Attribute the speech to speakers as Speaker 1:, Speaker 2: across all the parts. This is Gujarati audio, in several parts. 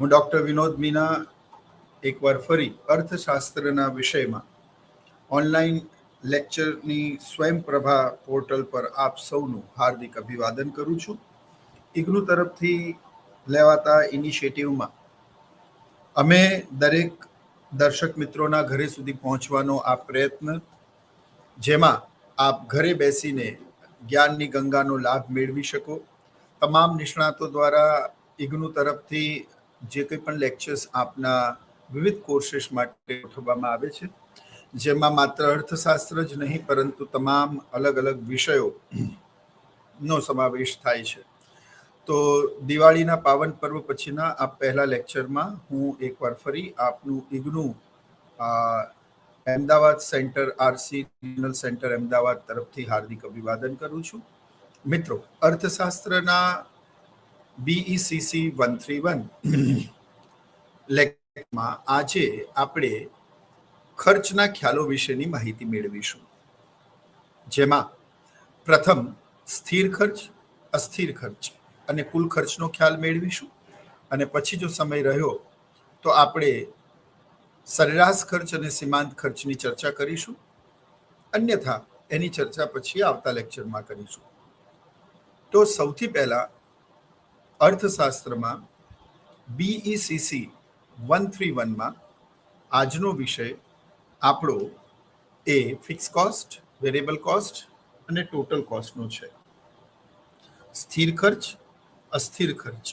Speaker 1: હું ડૉક્ટર વિનોદ મીના એકવાર ફરી અર્થશાસ્ત્રના વિષયમાં ઓનલાઈન લેક્ચરની સ્વયંપ્રભા પોર્ટલ પર આપ સૌનું હાર્દિક અભિવાદન કરું છું. ઇગ્નુ તરફથી લેવાતા ઇનિશિયેટિવમાં અમે દરેક દર્શક મિત્રોના ઘરે સુધી પહોંચવાનો આ પ્રયત્ન, જેમાં આપ ઘરે બેસીને જ્ઞાનની ગંગાનો લાભ મેળવી શકો. તમામ નિષ્ણાતો દ્વારા ઇગ્નુ તરફથી જે કંઈ પણ લેક્ચર્સ આપના વિવિધ કોર્सेस માટે ગોઠવવામાં આવે છે, જેમાં માત્ર અર્થશાસ્ત્ર જ નહીં પરંતુ તમામ અલગ અલગ વિષયોનો સમાવેશ થાય છે. તો દિવાળીના પાવન પર્વ પછીના આ પહેલા લેક્ચરમાં હું એકવાર ફરી આપનું IGNOU Ahmedabad centre RC regional centre Ahmedabad તરફથી હાર્દિક અભિવાદન કરું છું. મિત્રો, અર્થશાસ્ત્રના બીઈસીસી 131 લેક્ચરમાં આજે આપણે ખર્ચના ખ્યાલો વિશેની માહિતી મેળવીશું, જેમાં પ્રથમ સ્થિર ખર્ચ, અસ્થિર ખર્ચ અને કુલ ખર્ચનો ખ્યાલ મેળવીશું. અને પછી જો સમય રહ્યો તો આપણે સરેરાશ ખર્ચ અને સીમાંત ખર્ચની ચર્ચા કરીશું. અન્યથા એની ચર્ચા પછી આવતા લેક્ચરમાં કરીશું. તો સૌથી પહેલા અર્થશાસ્ત્રમાં બીઈસીસી 131માં આજનો વિષય આપણો એ ફિક્સ કોસ્ટ, વેરિયેબલ કોસ્ટ અને ટોટલ કોસ્ટનો છે. સ્થિર ખર્ચ, અસ્થિર ખર્ચ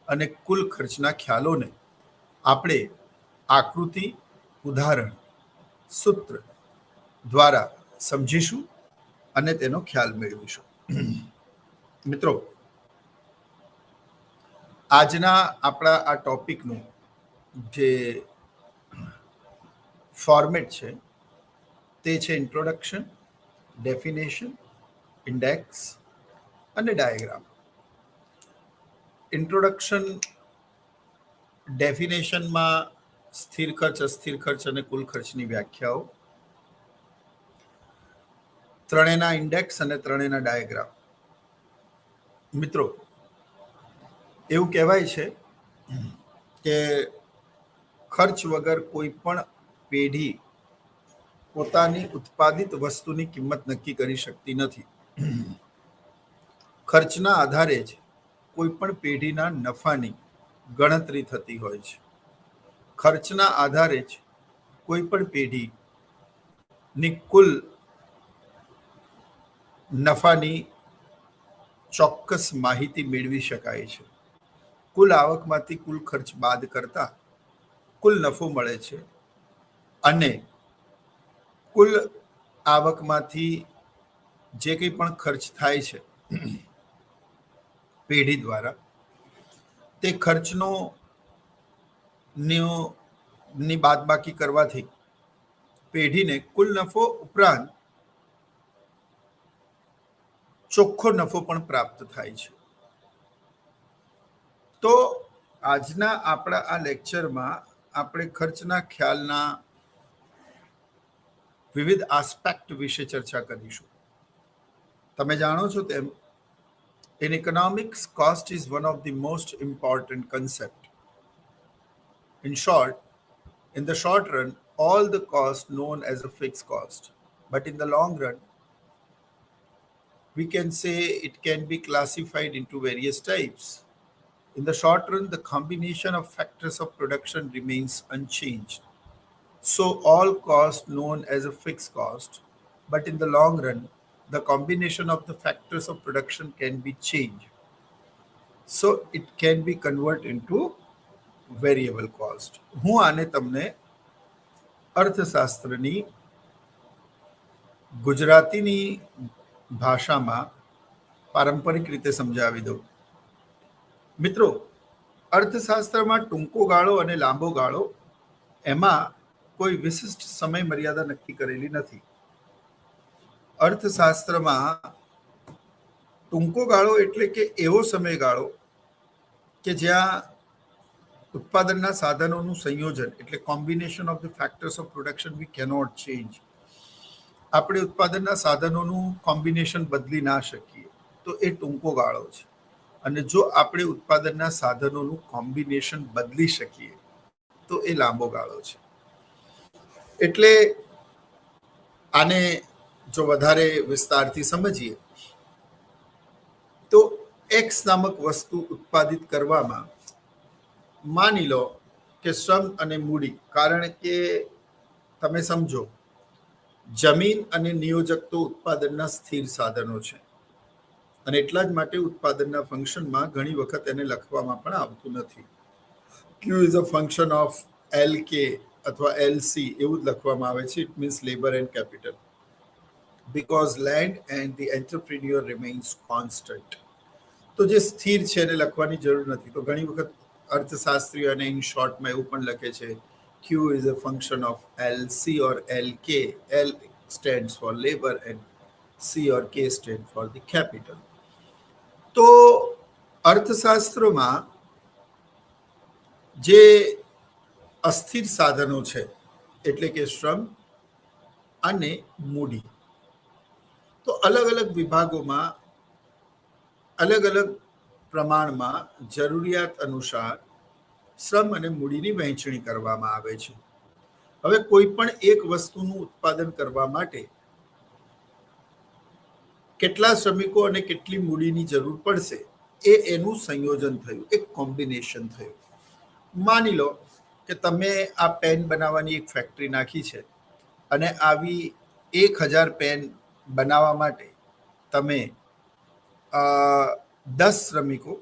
Speaker 1: અને કુલ ખર્ચના ખ્યાલોને આપણે આકૃતિ, ઉદાહરણ, સૂત્ર દ્વારા સમજીશું અને તેનો ખ્યાલ મેળવીશું. મિત્રો, આજના આપણા આ ટોપિકનું જે ફોર્મેટ છે તે છે ઇન્ટ્રોડક્શન, ડેફિનેશન, ઇન્ડેક્સ અને ડાયાગ્રામ. ઇન્ટ્રોડક્શન, ડેફિનેશનમાં સ્થિર ખર્ચ, અસ્થિર ખર્ચ અને કુલ ખર્ચની વ્યાખ્યાઓ, ત્રણેયના ઇન્ડેક્સ અને ત્રણેયના ડાયાગ્રામ. મિત્રો, એવું કહેવાય છે કે ખર્ચ વગર કોઈ પણ પેઢી પોતાની ઉત્પાદિત વસ્તુની કિંમત નક્કી કરી શકતી નથી. ખર્ચના આધારે જ કોઈ પણ પેઢીના નફાની ગણતરી થતી હોય છે. ખર્ચના આધારે જ કોઈ પણ પેઢીની કુલ નફાની ચોક્કસ માહિતી મેળવી શકાય છે. કુલ આવકમાંથી કુલ ખર્ચ બાદ કરતા કુલ નફો મળે છે અને કુલ આવકમાંથી જે કંઈ પણ ખર્ચ થાય છે પેઢી દ્વારા, તે ખર્ચનો ની બાદબાકી કરવાથી પેઢીને કુલ નફો ઉપરાંત ચોખ્ખો નફો પણ પ્રાપ્ત થાય છે. તો આજના આપણા આ લેક્ચરમાં આપણે ખર્ચના ખ્યાલના વિવિધ આસ્પેક્ટ વિશે ચર્ચા કરીશું. તમે જાણો છો તેમ, in economics, cost is one of the most important concept. In short, in the short run, all the cost known as a fixed cost, but in the long run, we can say it can be classified into various types. In the short run, the combination of factors of production remains unchanged. So all costs known as a fixed cost, but in the long run, the combination of the factors of production can be changed. So it can be converted into variable cost. હું આને તમને અર્થશાસ્ત્રની ગુજરાતીની ભાષામાં પારંપરિક રીતે સમજાવી દઉં. મિત્રો, અર્થશાસ્ત્રમાં ટૂંકો ગાળો અને લાંબો ગાળો એમાં કોઈ વિશિષ્ટ સમય મર્યાદા નક્કી કરેલી નથી. અર્થશાસ્ત્રમાં ટૂંકો ગાળો એટલે કે એવો સમયગાળો કે જ્યાં ઉત્પાદનના સાધનોનું સંયોજન એટલે combination of the factors of production V cannot change. આપણે ઉત્પાદનના સાધનોનું કોમ્બિનેશન બદલી ના શકીએ, તો એ ટૂંકો ગાળો છે. અને જો આપણે ઉત્પાદનના સાધનોનું કોમ્બિનેશન બદલી શકીએ તો એ લાંબો ગાળો છે. એટલે આને જો વધારે વિસ્તારથી સમજીએ તો એક્સ નામક વસ્તુ ઉત્પાદિત કરવામાં માની લો કે શ્રમ અને મૂડી, કારણ કે તમે સમજો જમીન અને નિયોજક તો ઉત્પાદનના સ્થિર સાધનો છે અને એટલા જ માટે ઉત્પાદનના ફંક્શનમાં ઘણી વખત એને લખવામાં પણ આવતું નથી. Q is a function of L K અથવા LC એવું જ લખવામાં આવે છે. It means labour and capital, because land and the entrepreneur remains constant. તો જે સ્થિર છે એને લખવાની જરૂર નથી. તો ઘણી વખત અર્થશાસ્ત્રીઓ અને ઇન શોર્ટમાં એવું પણ લખે છે Q is a function of LC or LK. L stands for labor and C or K stands for the capital. તો અર્થશાસ્ત્રમાં જે અસ્થિર સાધનો છે એટલે કે શ્રમ અને મૂડી, તો અલગ અલગ વિભાગોમાં અલગ અલગ પ્રમાણમાં જરૂરિયાત અનુસાર શ્રમ અને મૂડીની વહેંચણી કરવામાં આવે છે. હવે કોઈ પણ એક વસ્તુનું ઉત્પાદન કરવા માટે કેટલા શ્રમિકો અને કેટલી મૂડીની જરૂર પડશે એ એનું સંયોજન થયું, એક કોમ્બિનેશન થયું. માની લો કે તમે આ પેન બનાવવાની એક ફેક્ટરી નાખી છે અને આવી 1000 પેન બનાવવા માટે તમે 10 શ્રમિકો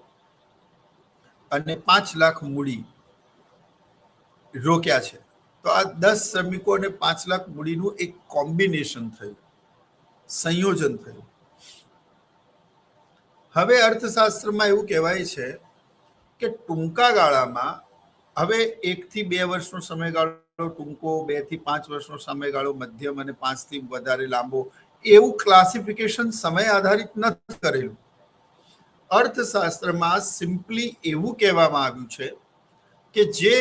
Speaker 1: અને 5 લાખ મૂડી રોક્યા છે. તો આ 10 શ્રમિકો અને 5 લાખ મૂડીનું એક કોમ્બિનેશન થયું, સંયોજન થયું. હવે અર્થશાસ્ત્રમાં એવું કહેવાય છે કે ટૂંકા ગાળામાં, હવે 1 થી 2 વર્ષનો સમયગાળો ટૂંકો, 2 થી 5 વર્ષનો સમયગાળો મધ્યમ અને 5 થી વધારે લાંબો, એવું ક્લાસિફિકેશન સમય આધારિત નથી કરેલું. અર્થશાસ્ત્રમાં સિમ્પલી એવું કહેવામાં આવ્યું છે કે જે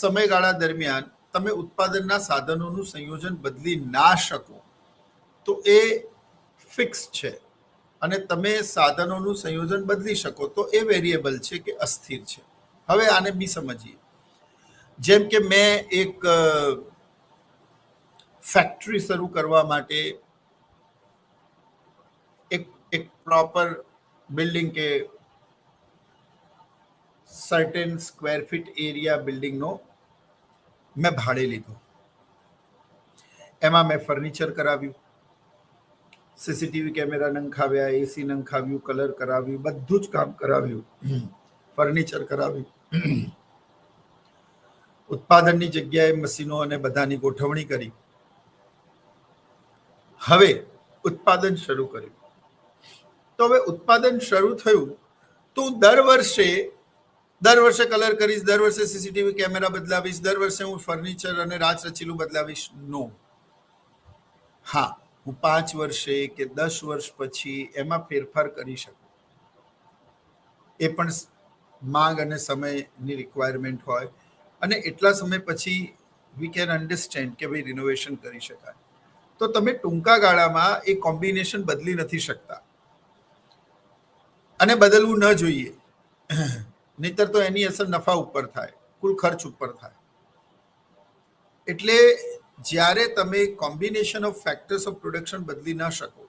Speaker 1: સમયગાળા દરમિયાન તમે ઉત્પાદનના સાધનોનું સંયોજન બદલી ના શકો તો એ ફિક્સ છે, અને તમે સાધનોનું સંયોજન બદલી શકો તો એ વેરિયેબલ છે કે અસ્થિર છે. હવે આને બી સમજીએ. જેમ કે મેં એક ફેક્ટરી શરૂ કરવા માટે એક પ્રોપર બિલ્ડિંગ કે સર્ટેન સ્ક્વેર ફીટ એરિયા બિલ્ડિંગનો મેં ભાડે લીધો. એમાં મેં ફર્નિચર કરાવ્યું, સીસીટીવી કેમેરા નંખાવ્યા, એસી નંખાવ્યું, કલર કરાવ્યું, બધું જ કામ કરાવ્યું, ફર્નિચર કરાવ્યું. ઉત્પાદનની જગ્યાએ મશીનો અને બધાની ગોઠવણી કરી. હવે ઉત્પાદન શરૂ કર્યું. તો હવે ઉત્પાદન શરૂ થયું તો હું દર વર્ષે કલર કરીશ, દર વર્ષે સીસીટીવી કેમેરા બદલાવીશ, દર વર્ષે હું ફર્નિચર અને રાચ રચીલું બદલાવીશ? નો. હા, હું 5 વર્ષે કે 10 વર્ષ પછી એમાં ફેરફાર કરી શકું. એ પણ માંગ અને સમયની રિક્વાયરમેન્ટ હોય, અને એટલા સમય પછી વી કેન અન્ડરસ્ટેન્ડ કે ભાઈ રિનોવેશન કરી શકાય. તો તમે ટૂંકા ગાળામાં એ કોમ્બિનેશન બદલી નથી શકતા, અને બદલવું ન જોઈએ, નહીતર તો એની અસર નફા ઉપર થાય, કુલ ખર્ચ ઉપર થાય. એટલે જ્યારે તમે combination of factors of production બદલી ના શકો,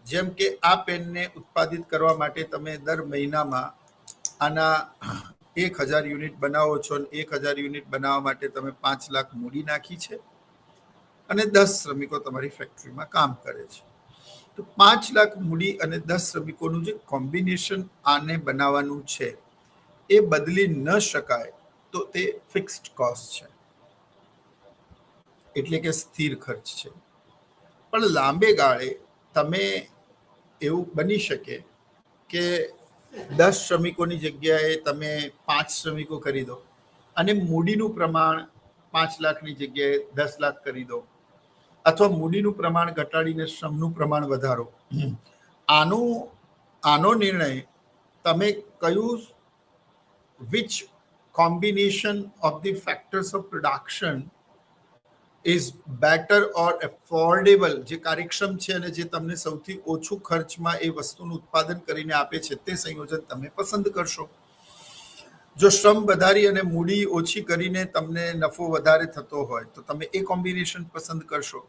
Speaker 1: જેમ કે આ પેનને ઉત્પાદિત કરવા માટે તમે દર મહિનામાં આના 1000 યુનિટ બનાવો છો, અને 1000 યુનિટ બનાવવા માટે તમે 5 લાખ મૂડી નાખી છે અને 10 શ્રમિકો તમારી ફેક્ટરીમાં કામ કરે છે. તો 5 લાખ મૂડી અને 10 શ્રમિકોનું જે કોમ્બિનેશન આને બનાવવાનું છે એ બદલી ન શકાય તો તે ફિક્સ્ડ કોસ્ટ છે, એટલે કે સ્થિર ખર્ચ છે. પણ લાંબે ગાળે તમે એવું બની શકે કે 10 શ્રમિકોની જગ્યાએ તમે 5 શ્રમિકો કરી દો અને મૂડીનું પ્રમાણ 5 લાખની જગ્યાએ 10 લાખ કરી દો, અથવા મૂડીનું પ્રમાણ ઘટાડીને શ્રમનું પ્રમાણ વધારો. આનો નિર્ણય તમે કયું which combination of the factors of production is better or affordable, જે કાર્યક્ષમ છે અને જે તમને સૌથી ઓછું ખર્ચમાં એ વસ્તુનું ઉત્પાદન કરીને આપે છે તે સંયોજન તમે પસંદ કરશો. જો શ્રમ વધારી અને મૂડી ઓછી કરીને તમને નફો વધારે થતો હોય તો તમે એ કોમ્બિનેશન પસંદ કરશો.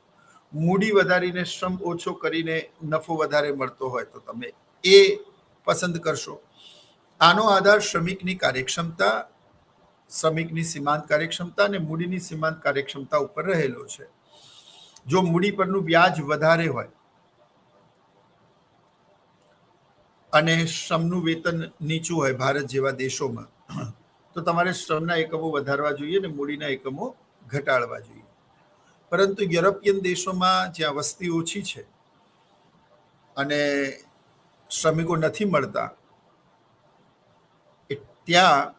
Speaker 1: મૂડી વધારીને શ્રમ ઓછો કરીને નફો વધારે મળતો હોય તો તમે એ પસંદ કરશો. આનો આધાર શ્રમિકની કાર્યક્ષમતા, શ્રમિકની સીમાંત કાર્યક્ષમતા અને મૂડીની સીમાંત કાર્યક્ષમતા ઉપર રહેલો છે. જો મૂડી પરનું વ્યાજ વધારે હોય અને શ્રમનું વેતન નીચું હોય ભારત જેવા દેશોમાં, તો તમારે શ્રમના એકમો વધારવા જોઈએ અને મૂડીના એકમો ઘટાડવા જોઈએ. પરંતુ યુરોપિયન દેશોમાં જ્યાં વસ્તી ઓછી છે અને શ્રમિકો નથી મળતા, ત્યાં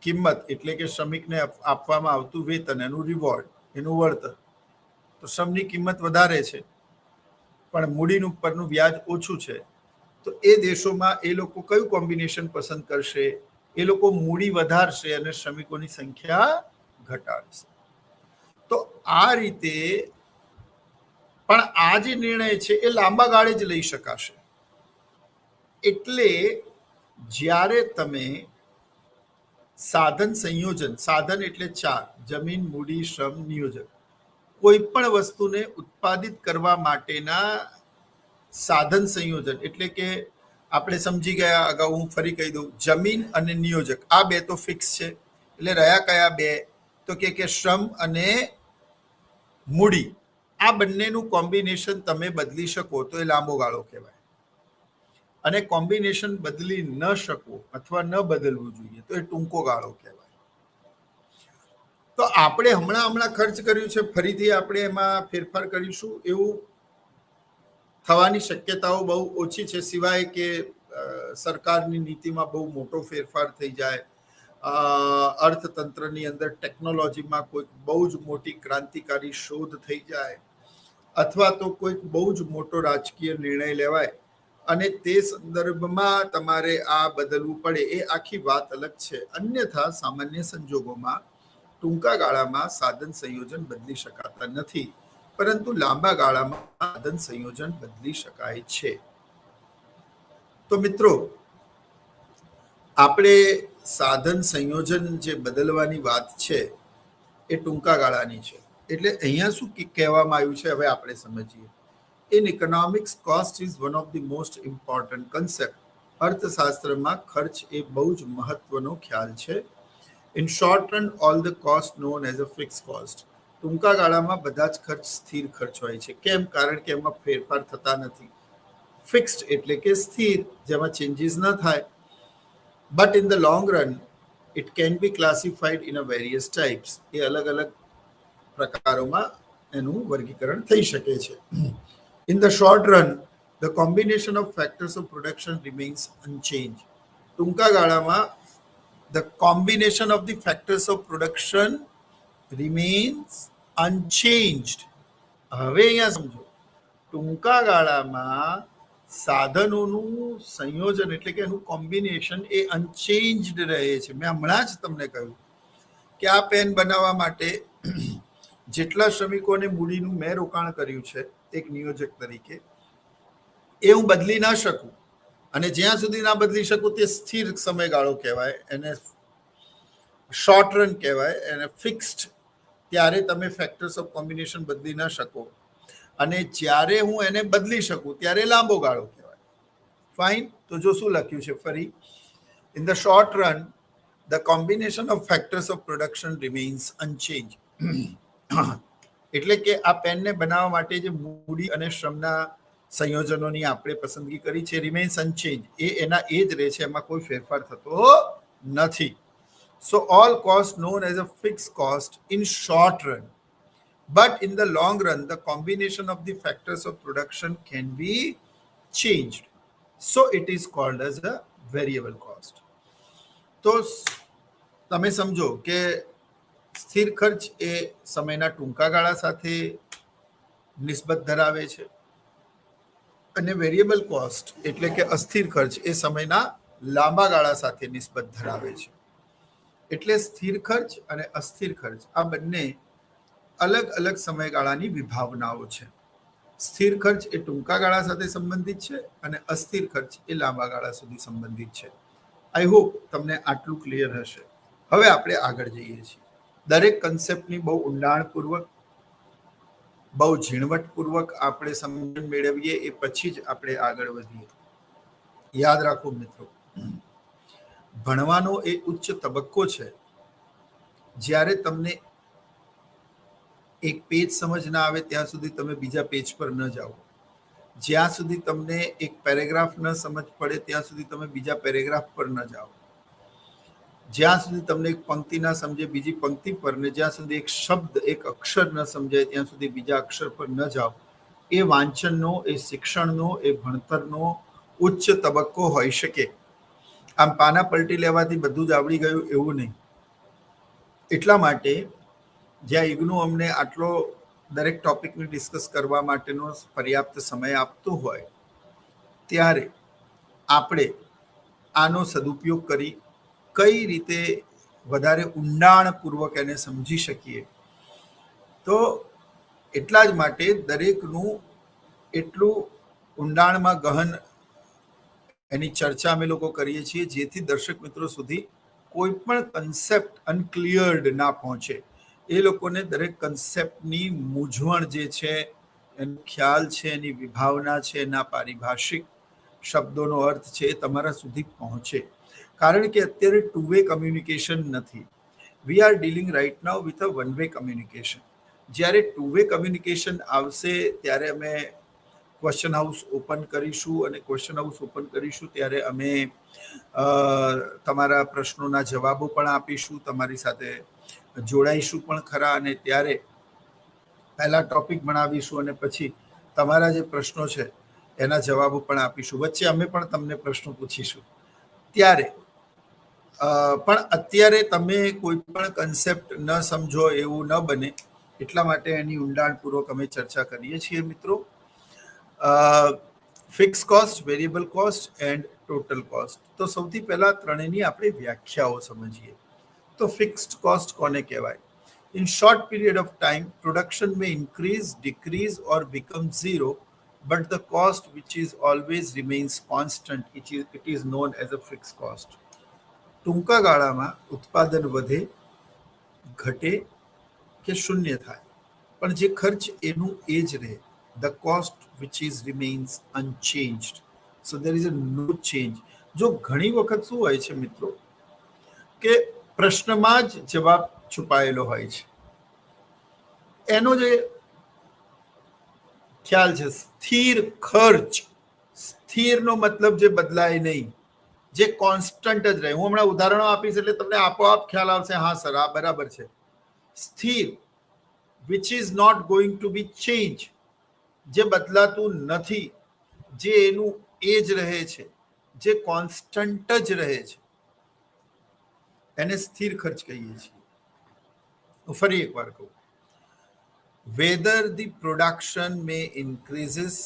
Speaker 1: કિંમત એટલે કે શ્રમિકને આપવામાં આવતું વેતન, એનું રિવોર્ડ, એનું વળતર, તો શ્રમની કિંમત વધારે છે પણ મૂડીનું પરનું વ્યાજ ઓછું છે. તો એ દેશોમાં એ લોકો કયું કોમ્બિનેશન પસંદ કરશે? એ લોકો મૂડી વધારશે અને શ્રમિકોની સંખ્યા ઘટાડશે. તો આ રીતે પણ આ જે નિર્ણય છે એ લાંબા ગાળે જ લઈ શકાશે. એટલે જ્યારે તમે સાધન સંયોજન, સાધન એટલે 4, જમીન, મૂડી, શ્રમ, નિયોજક, કોઈ પણ વસ્તુને ઉત્પાદિત કરવા માટેના સાધન સંયોજન, એટલે કે આપણે સમજી ગયા, અગાઉ હું ફરી કહી દઉં, જમીન અને નિયોજક, આ બે તો ફિક્સ છે. એટલે રહ્યા કયા બે? તો કે શ્રમ અને મૂડી. આ બંનેનું કોમ્બિનેશન તમે બદલી શકો તો એ લાંબો ગાળો કહેવાય. અને કોમ્બિનેશન બદલી ન શકો અથવા ન બદલવું જોઈએ તો એ ટૂંકો ગાળો કહેવાય. તો આપણે હમણાં ખર્ચ કર્યું છે, ફરીથી આપણે એમાં ફેરફાર કરીશું એવું થવાની શક્યતાઓ બહુ ઓછી છે, સિવાય કે સરકારની નીતિમાં બહુ મોટો ફેરફાર થઈ જાય, અર્થતંત્રની અંદર ટેકનોલોજીમાં કોઈક બહુ જ મોટી ક્રાંતિકારી શોધ થઈ જાય, અથવા તો કોઈક બહુ જ મોટો રાજકીય નિર્ણય લેવાય અને તે સંદર્ભમાં તમારે આ બદલવું પડે, એ આખી વાત અલગ છે. અન્યથા સામાન્ય સંજોગોમાં ટૂંકા ગાળામાં સાધન સંયોજન બદલી શકાતા નથી, પરંતુ લાંબા ગાળામાં સાધન સંયોજન બદલી શકાય છે. તો મિત્રો, આપણે સાધન સંયોજન જે બદલવાની વાત છે એ ટૂંકા ગાળાની છે. એટલે અહીંયા શું કહેવામાં આવ્યું છે હવે આપણે સમજીએ. In economics, cost is one of the most important concept. અર્થશાસ્ત્રમાં ખર્ચ એ બહુ જ મહત્વનો ખ્યાલ છે. In short run, all the cost known as a fixed cost. ટૂંકા ગાળામાં બધા જ ખર્ચ સ્થિર ખર્ચ હોય છે. કેમ? કારણ કે એમાં ફેરફાર થતા નથી. ફિક્સ્ડ એટલે કે સ્થિર, જેમાં ચેન્જીસ ન થાય. But in the long run, it can be classified in a various types. એ અલગ અલગ પ્રકારોમાં એનું વર્ગીકરણ થઈ શકે છે. In the short run, the combination of factors of production remains unchanged. ટૂંકા ગાળામાં the combination of the factors of production remains unchanged. હવે અહીંયા સમજો, ટૂંકા ગાળામાં સાધનોનું સંયોજન એટલે કે એનું કોમ્બિનેશન એ અનચેન્જડ રહે છે. મેં હમણાં જ તમને કહ્યું કે આ પેન બનાવવા માટે જેટલા શ્રમિકોને મૂડીનું મેં રોકાણ કર્યું છે એક નિયોજક તરીકે, એ હું બદલી ના શકું, અને જ્યાં સુધી ના બદલી શકું તે સ્થિર સમયગાળો કહેવાય, એને શોર્ટ રન કહેવાય, એને ફિક્સ્ડ. ત્યારે તમે ફેક્ટર્સ ઓફ કોમ્બિનેશન બદલી ના શકો, અને જ્યારે હું એને બદલી શકું ત્યારે લાંબો ગાળો કહેવાય. ફાઇન. તો જો શું લખ્યું છે ફરી, in the short run the combination of factors of production remains unchanged. એટલે કે આ પેનને બનાવવા માટે જે મૂડી અને શ્રમના સંયોજનોની આપણે પસંદગી કરી છે, રિમેન્સ અનચેન્જ, એ એના એ જ રહે છે, એમાં કોઈ ફેરફાર થતો નથી. So all costs known as a fixed cost in short run, but in the long run the combination of the factors of production can be changed, so it is called as a variable cost. તો તમે સમજો કે સ્થિર ખર્ચ એ સમયના ટૂંકા ગાળા સાથે નિસ્બત ધરાવે છે, અને વેરિયેબલ કોસ્ટ એટલે કે અસ્થિર ખર્ચ એ સમયના લાંબા ગાળા સાથે નિસ્બત ધરાવે છે. એટલે સ્થિર ખર્ચ અને અસ્થિર ખર્ચ આ બંને અલગ અલગ સમયગાળાની વિભાવનાઓ છે. સ્થિર ખર્ચ એ ટૂંકા ગાળા સાથે સંબંધિત છે અને અસ્થિર ખર્ચ એ લાંબા ગાળા સુધી સંબંધિત છે. આઈ હોપ તમને આટલું ક્લિયર હશે. હવે આપણે આગળ જઈએ છીએ. દરેક કન્સેપ્ટની બહુ ઊંડાણપૂર્વક, બહુ ઝીણવટપૂર્વક આપણે સમજણ મેળવીએ એ પછી જ આપણે આગળ વધીએ. યાદ રાખો મિત્રો, ભણવાનો એ ઉચ્ચ તબક્કો છે જ્યારે તમને એક પેજ સમજ ના આવે ત્યાં સુધી તમે બીજા પેજ પર ન જાઓ. જ્યાં સુધી તમને એક પેરેગ્રાફ ન સમજ પડે ત્યાં સુધી તમે બીજા પેરેગ્રાફ પર ન જાઓ. જ્યાં સુધી તમને એક પંક્તિ ના સમજે બીજી પંક્તિ પર, ને જ્યાં સુધી એક શબ્દ, એક અક્ષર ન સમજાય ત્યાં સુધી બીજા અક્ષર પર ન જાઓ. એ વાંચનનો, એ શિક્ષણનો, એ ભણતરનો ઉચ્ચ તબક્કો હોઈ શકે. આમ પાના પલટી લેવાથી બધું જ આવડી ગયું એવું નહીં. એટલા માટે જ્યાં ઇગ્નુ અમને આટલો દરેક ટોપિકને ડિસ્કસ કરવા માટેનો પર્યાપ્ત સમય આપતો હોય ત્યારે આપણે આનો સદુપયોગ કરી કઈ રીતે વધારે ઊંડાણપૂર્વક એને સમજી શકીએ. તો એટલા જ માટે દરેકનું એટલું ઊંડાણમાં ગહન એની ચર્ચા અમે લોકો કરીએ છીએ જેથી દર્શક મિત્રો સુધી કોઈ પણ કન્સેપ્ટ અનક્લિયર્ડ ના પહોંચે. એ લોકોને દરેક કન્સેપ્ટની મૂંઝવણ જે છે, એનો ખ્યાલ છે, એની વિભાવના છે, એના પારિભાષિક શબ્દોનો અર્થ છે એ તમારા સુધી પહોંચે. કારણ કે અત્યારે ટુ વે કમ્યુનિકેશન નથી. We are dealing right now with a one way communication. જ્યારે ટુ વે કમ્યુનિકેશન આવશે ત્યારે અમે ક્વેશ્ચન હાઉસ ઓપન કરીશું, અને ક્વેશ્ચન હાઉસ ઓપન કરીશું ત્યારે અમે તમારા પ્રશ્નોના જવાબો પણ આપીશું, તમારી સાથે જોડાઈશું પણ ખરા, અને ત્યારે પહેલા ટોપિક ભણાવીશું અને પછી તમારા જે પ્રશ્નો છે એના જવાબો પણ આપીશું. વચ્ચે અમે પણ તમને પ્રશ્નો પૂછીશું. ત્યારે પણ અત્યારે તમે કોઈ પણ કન્સેપ્ટ ન સમજો એવું ન બને એટલા માટે એની ઊંડાણપૂર્વક અમે ચર્ચા કરીએ છીએ મિત્રો. Fix cost, variable cost end total cost. તો સૌથી પહેલા ત્રણેયની આપણે વ્યાખ્યાઓ સમજીએ. તો ફિક્સ્ડ કોસ્ટ કોને કહેવાય? In short period of time, production may increase, decrease or become zero, but the cost which is always remains constant, it is known as a fixed cost. ટૂંકા ગાળામાં ઉત્પાદન વધે, ઘટે કે શૂન્ય થાય, પણ જે ખર્ચ એનું એ જ રહે. The cost which is remains unchanged. So there is a no change. જો ઘણી વખત શું હોય છે મિત્રો કે પ્રશ્નમાં જ જવાબ છુપાયેલો હોય છે. એનો જે ખ્યાલ છે સ્થિર ખર્ચ, સ્થિરનો મતલબ જે બદલાય નહીં, જે કોન્સ્ટન્ટ જ રહે. હું હમણાં ઉદાહરણો આપીશ એટલે તમને આપોઆપ ખ્યાલ આવશે, હા સર આ બરાબર છે. સ્થિર which is not going to be change, જે બદલાતું નથી, જે એનું એ જ રહે છે, જે કોન્સ્ટન્ટ જ રહે છે, એને સ્થિર ખર્ચ કહીએ છીએ. ફરી એકવાર કહું, whether the production may increases,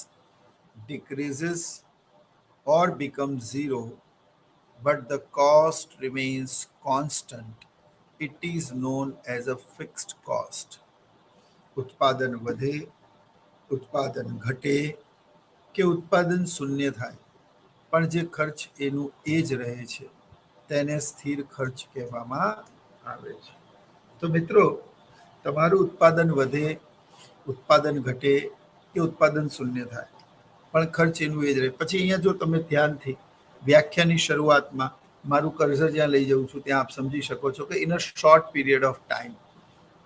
Speaker 1: decreases or become zero, but the cost remains constant, it is known as a fixed cost. ઉત્પાદન વધે, ઉત્પાદન ઘટે કે ઉત્પાદન શૂન્ય થાય, પણ જે ખર્ચ એનું એ જ રહે છે તેને સ્થિર ખર્ચ કહેવામાં આવે છે. તો મિત્રો, તમારું ઉત્પાદન વધે, ઉત્પાદન ઘટે કે ઉત્પાદન શૂન્ય થાય, પણ ખર્ચ એનું એ જ રહે. પછી અહીંયા જો તમે ધ્યાનથી વ્યાખ્યાની શરૂઆતમાં મારું કર્સર જ્યાં લઈ જાઉં છું ત્યાં આપ સમજી શકો છો કે in a short period of time.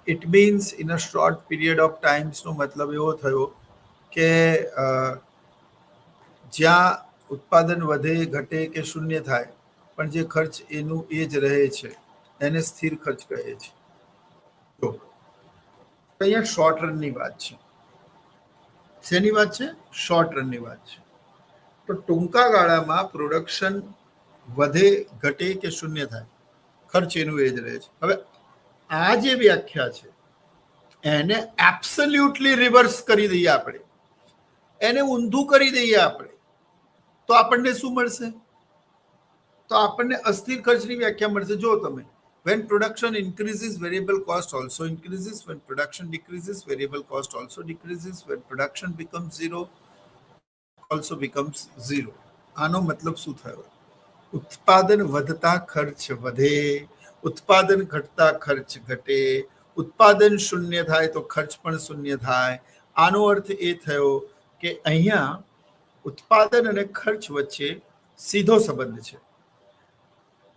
Speaker 1: It means in a short period of ટાઈમ્સનો મતલબ એવો થયો કે જ્યાં ઉત્પાદન વધે, ઘટે કે શૂન્ય થાય, પણ જે ખર્ચ એનું એ જ રહે છે એને સ્થિર ખર્ચ કહે છે. તો અહીંયા શોર્ટ રનની વાત છે. શેની વાત છે? શોર્ટ રનની વાત છે. તો ટૂંકા ગાળામાં પ્રોડક્શન વધે, ઘટે કે શૂન્ય થાય, ખર્ચ એનું એ જ રહે છે. હવે આ જે વ્યાખ્યા છે એને એબ્સોલ્યુટલી રિવર્સ કરી દઈએ આપણે, એને ઊંધું કરી દઈએ આપણે, તો આપણને શું મળશે? તો આપણને અસ્થિર ખર્ચની વ્યાખ્યા મળશે. જો તમે When production increases, variable cost also increases. When production decreases, variable cost also decreases. When production becomes zero, also becomes zero. આનો મતલબ શું થયો? ઉત્પાદન વધતા ખર્ચ વધે, ઉત્પાદન ઘટતા ખર્ચ ઘટે, ઉત્પાદન શૂન્ય થાય તો ખર્ચ પણ શૂન્ય થાય. આનો અર્થ એ થયો કે અહીંયા ઉત્પાદન અને ખર્ચ વચ્ચે સીધો સંબંધ છે.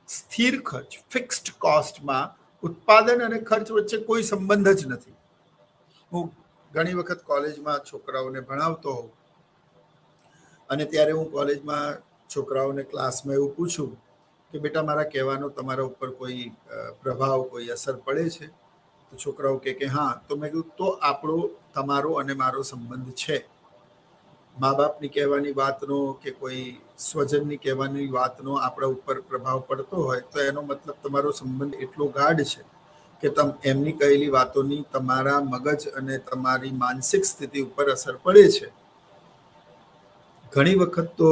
Speaker 1: સ્થિર ખર્ચ ફિક્સ્ડ કોસ્ટમાં ઉત્પાદન અને ખર્ચ વચ્ચે કોઈ સંબંધ જ નથી. હું ઘણી વખત કોલેજમાં છોકરાઓને ભણાવતો હોઉં અને ત્યારે હું કોલેજમાં છોકરાઓને ક્લાસમાં એવું પૂછું કે બેટા મારા કહેવાનો તમારા ઉપર કોઈ પ્રભાવ કોઈ અસર પડે છે? તો છોકરાઓ કે હા. તો મેં કીધું તો આપણો તમારો અને મારો સંબંધ છે. મા બાપની કહેવાની વાતનો કે કોઈ સ્વજનની કહેવાની વાતનો આપણા ઉપર પ્રભાવ પડતો હોય તો એનો મતલબ તમારો સંબંધ એટલો ગાઢ છે કે એમની કહેલી વાતોની તમારા મગજ અને તમારી માનસિક સ્થિતિ ઉપર અસર પડે છે. ઘણી વખત તો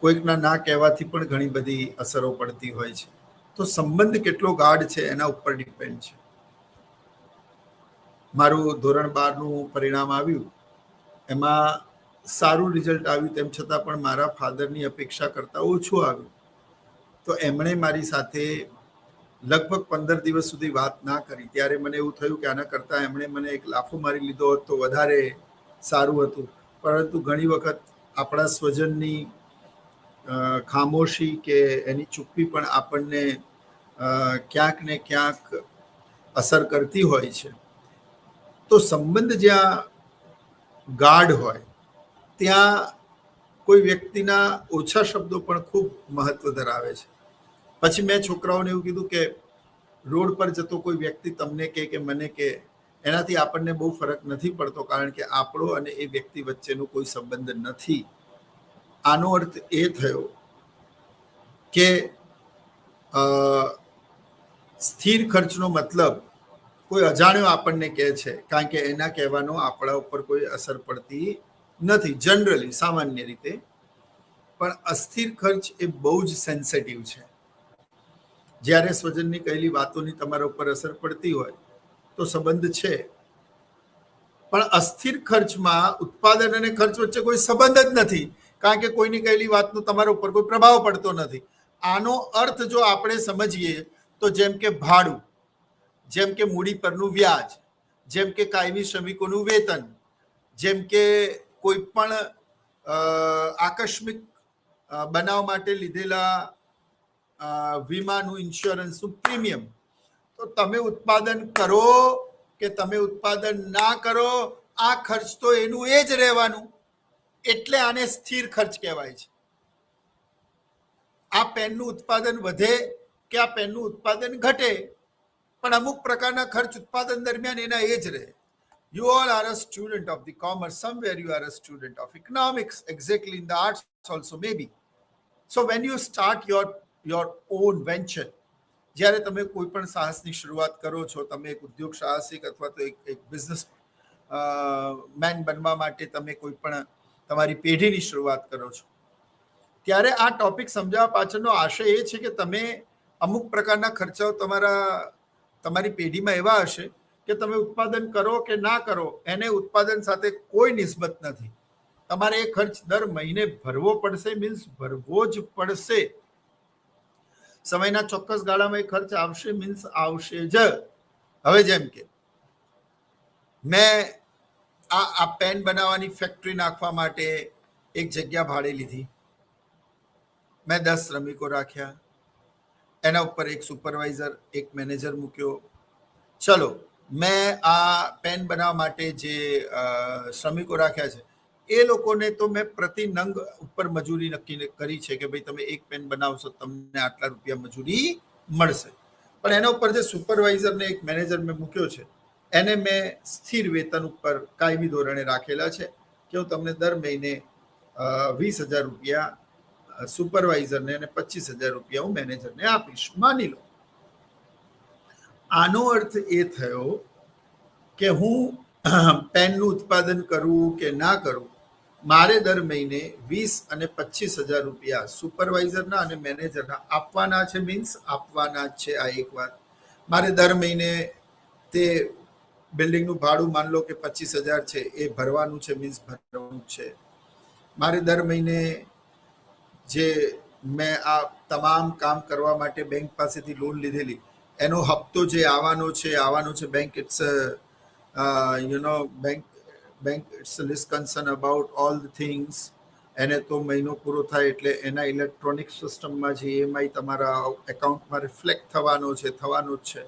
Speaker 1: કોઈકના ના કહેવાથી પણ ઘણી બધી અસરો પડતી હોય છે. તો સંબંધ કેટલો ગાઢ છે એના ઉપર ડિપેન્ડ છે. મારું ધોરણ 12નું પરિણામ આવ્યું, એમાં સારું રિઝલ્ટ આવ્યું, તેમ છતાં પણ મારા ફાધરની અપેક્ષા કરતાં ઓછું આવ્યું. તો એમણે મારી સાથે લગભગ 15 દિવસ સુધી વાત ના કરી. ત્યારે મને એવું થયું કે આના કરતાં એમણે મને એક લાફો મારી લીધો હોત તો વધારે સારું હતું. પરંતુ ઘણી વખત આપણા સ્વજનની ખામોશી કે એની ચૂપ્પી પણ આપણને ક્યાંક ને ક્યાંક અસર કરતી હોય છે. તો સંબંધ જ્યાં ગાઢ હોય ત્યાં કોઈ વ્યક્તિના ઓછા શબ્દો પણ ખૂબ મહત્વ ધરાવે છે. પછી મેં છોકરાઓને એવું કીધું કે રોડ પર જતો કોઈ વ્યક્તિ તમને કે મને કે એનાથી આપણને બહુ ફરક નથી પડતો, કારણ કે આપણો અને એ વ્યક્તિ વચ્ચેનો કોઈ સંબંધ નથી. આનો અર્થ એ થયો કે સ્થિર ખર્ચનો મતલબ કોઈ અજાણ્યો આપણને કહે છે, કારણ કે એના કહેવાનો આપણા ઉપર કોઈ અસર પડતી નથી જનરલી, સામાન્ય રીતે. પણ અસ્થિર ખર્ચ એ બહુ જ સેન્સિટિવ છે. જ્યારે સ્વજનની કહેલી વાતોની તમારા ઉપર અસર પડતી હોય તો સંબંધ છે, પણ અસ્થિર ખર્ચમાં ઉત્પાદન અને ખર્ચ વચ્ચે કોઈ સંબંધ જ નથી, કારણ કે કોઈની કહેલી વાતનો તમારા ઉપર કોઈ પ્રભાવ પડતો નથી. આનો અર્થ જો આપણે સમજીએ તો જેમ કે ભાડું, જેમ કે મૂડી પરનું વ્યાજ, જેમ કે કાયમી શ્રમિકોનું વેતન, જેમ કે કોઈ પણ આકસ્મિક બનાવ માટે લીધેલા વીમાનું ઇન્સ્યોરન્સનું પ્રીમિયમ, તો તમે ઉત્પાદન કરો કે તમે ઉત્પાદન ના કરો, આ ખર્ચ તો એનું એ જ રહેવાનું. એટલે આને સ્થિર ખર્ચ કહેવાય છે. આ પેનનું ઉત્પાદન વધે કે આ પેનનું ઉત્પાદન ઘટે, પણ અમુક પ્રકારના ખર્ચ ઉત્પાદન દરમિયાન એના એ જ રહે. You all are a student of the commerce. Somewhere you are a student of economics, exactly in the arts also maybe. So when you start your own venture, જ્યારે તમે કોઈ પણ સાહસની શરૂઆત કરો છો, તમે એક ઉદ્યોગ સાહસિક અથવા તો એક બિઝનેસ મેન બનવા માટે તમે કોઈ પણ તમારી પેઢીની શરૂઆત કરો છો, ત્યારે આ ટોપિક સમજાવવા પાછળનો આશય એ છે કે તમે અમુક પ્રકારના ખર્ચાઓ તમારી પેઢીમાં એવા હશે કે તમે ઉત્પાદન કરો કે ના કરો એને ઉત્પાદન સાથે કોઈ નિસ્બત નથી. તમારે એ ખર્ચ દર મહિને ભરવો પડશે, મીન્સ ભરવો જ પડશે. સમયના ચોક્કસ ગાળામાં એ ખર્ચ આવશે, મીન્સ આવશે જ. હવે જેમ કે મેં આ પેન બનાવવાની ફેક્ટરી નાખવા માટે એક જગ્યા ભાડે લીધી, મેં 10 શ્રમિકો રાખ્યા, એના ઉપર એક સુપરવાઇઝર, એક મેનેજર મૂક્યો. ચલો, મેં આ પેન બનાવવા માટે જે શ્રમિકો રાખ્યા છે એ લોકોને તો મેં પ્રતિ નંગ ઉપર મજૂરી નક્કી કરી છે કે ભાઈ તમે એક પેન બનાવશો તમને આટલા રૂપિયા મજૂરી મળશે. પણ એના ઉપર જે સુપરવાઇઝર ને એક મેનેજર મેં મૂક્યો છે એને મેં સ્થિર વેતન ઉપર કાયમી ધોરણે રાખેલા છે કે હું તમને દર મહિને 20,000 રૂપિયા સુપરવાઇઝરને અને 25,000 રૂપિયા હું મેનેજરને આપીશ, માની લો. આનો અર્થ એ થયો કે હું પેનનું ઉત્પાદન કરું કે ના કરું મારે દર મહિને 20 અને 25,000 રૂપિયા સુપરવાઇઝરના અને મેનેજરના આપવાના છે, મીન્સ આપવાના જ છે. આ એક વાત મારે દર મહિને તે બિલ્ડિંગનું ભાડું માન લો કે 25,000 છે, એ ભરવાનું છે, મીન્સ ભરવાનું છે. મારે દર મહિને જે મેં આ તમામ કામ કરવા માટે બેંક પાસેથી લોન લીધેલી એનો હપ્તો જે આવવાનો છે bank it's bank it's less concern about all the things. એને તો મહિનો પૂરો થાય એટલે એના ઇલેક્ટ્રોનિક સિસ્ટમમાં જે EMI તમારા એકાઉન્ટમાં રિફ્લેક્ટ થવાનો જ છે.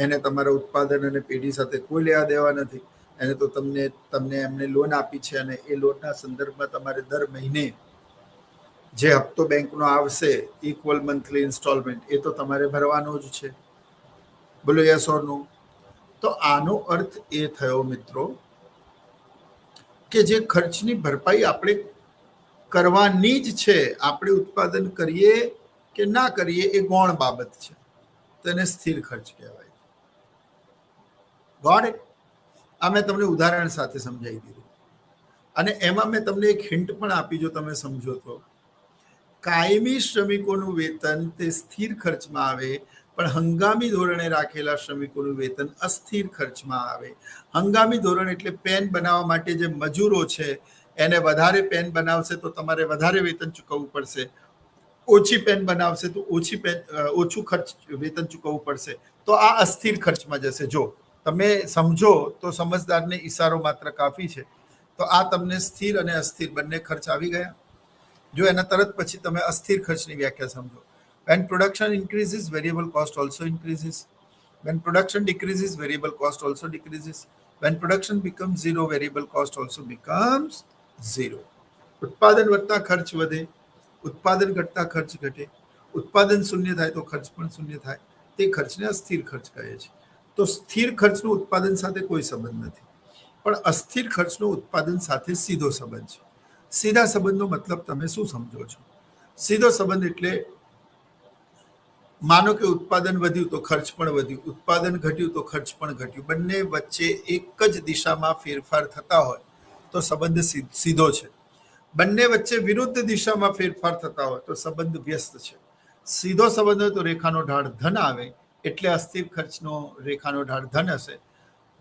Speaker 1: એને તમારા ઉત્પાદન અને પેઢી સાથે કોઈ લેવા દેવા નથી. એને તો તમને એમને લોન આપી છે અને એ લોનના સંદર્ભમાં તમારે દર મહિને જે હપ્તો બેંકનો આવશે ઇક્વલ મંથલી ઇન્સ્ટોલમેન્ટ એ તો તમારે ભરવાનો જ છે. બોલો યસ ઓર નો? તો આનો અર્થ એ થયો મિત્રો કે જે ખર્ચની ભરપાઈ આપણે કરવાની જ છે. આપણે ઉત્પાદન કરીએ કે ના કરીએ એ ગૌણ બાબત છે. તેને સ્થિર ખર્ચ કહેવાય. Got it? આ મેં તમને ઉદાહરણ સાથે સમજાવી દીધું અને એમાં મેં તમને એક હિન્ટ પણ આપી, જો તમે સમજો તો. કાયમી શ્રમિકોનું વેતન તે સ્થિર ખર્ચમાં આવે, પણ હંગામી ધોરણે રાખેલા શ્રમિકોનું વેતન અસ્થિર ખર્ચમાં આવે. હંગામી ધોરણ એટલે પેન બનાવવા માટે જે મજૂરો છે એને વધારે પેન બનાવશે તો તમારે વધારે વેતન ચૂકવવું પડશે. ઓછી પેન બનાવશે તો ઓછું ખર્ચ વેતન ચૂકવવું પડશે. તો આ અસ્થિર ખર્ચમાં જશે. જો તમે સમજો તો સમજદારને ઈશારો માત્ર કાફી છે. તો આ તમને સ્થિર અને અસ્થિર બંને ખર્ચ આવી ગયા. જો એના તરત પછી તમે અસ્થિર ખર્ચની વ્યાખ્યા સમજો. When production increases, variable cost also increases. When production decreases, variable cost also decreases. When production becomes zero, variable cost also becomes zero. ઉત્પાદન વધતા ખર્ચ વધે, ઉત્પાદન ઘટતા ખર્ચ ઘટે, ઉત્પાદન શૂન્ય થાય તો ખર્ચ પણ શૂન્ય થાય. તે ખર્ચને અસ્થિર ખર્ચ કહે છે. તો સ્થિર ખર્ચનો ઉત્પાદન સાથે કોઈ સંબંધ નથી, પણ અસ્થિર ખર્ચનો ઉત્પાદન સાથે સીધો સંબંધ છે. સીધા સંબંધનો મતલબ તમે શું સમજો છો? સીધો સંબંધ એટલે માનો કે ઉત્પાદન વધ્યું તો ખર્ચ પણ વધ્યું, ઉત્પાદન ઘટ્યું તો ખર્ચ પણ ઘટ્યું. બંને વચ્ચે એક જ દિશામાં ફેરફાર થતા હોય તો સંબંધ સીધો છે. બંને વચ્ચે વિરુદ્ધ દિશામાં ફેરફાર થતા હોય તો સંબંધ વ્યસ્ત છે. સીધો સંબંધ હોય તો રેખાનો ઢાળ ધન આવે, એટલે અસ્થિર ખર્ચનો રેખાનો ઢાળ ધન હશે.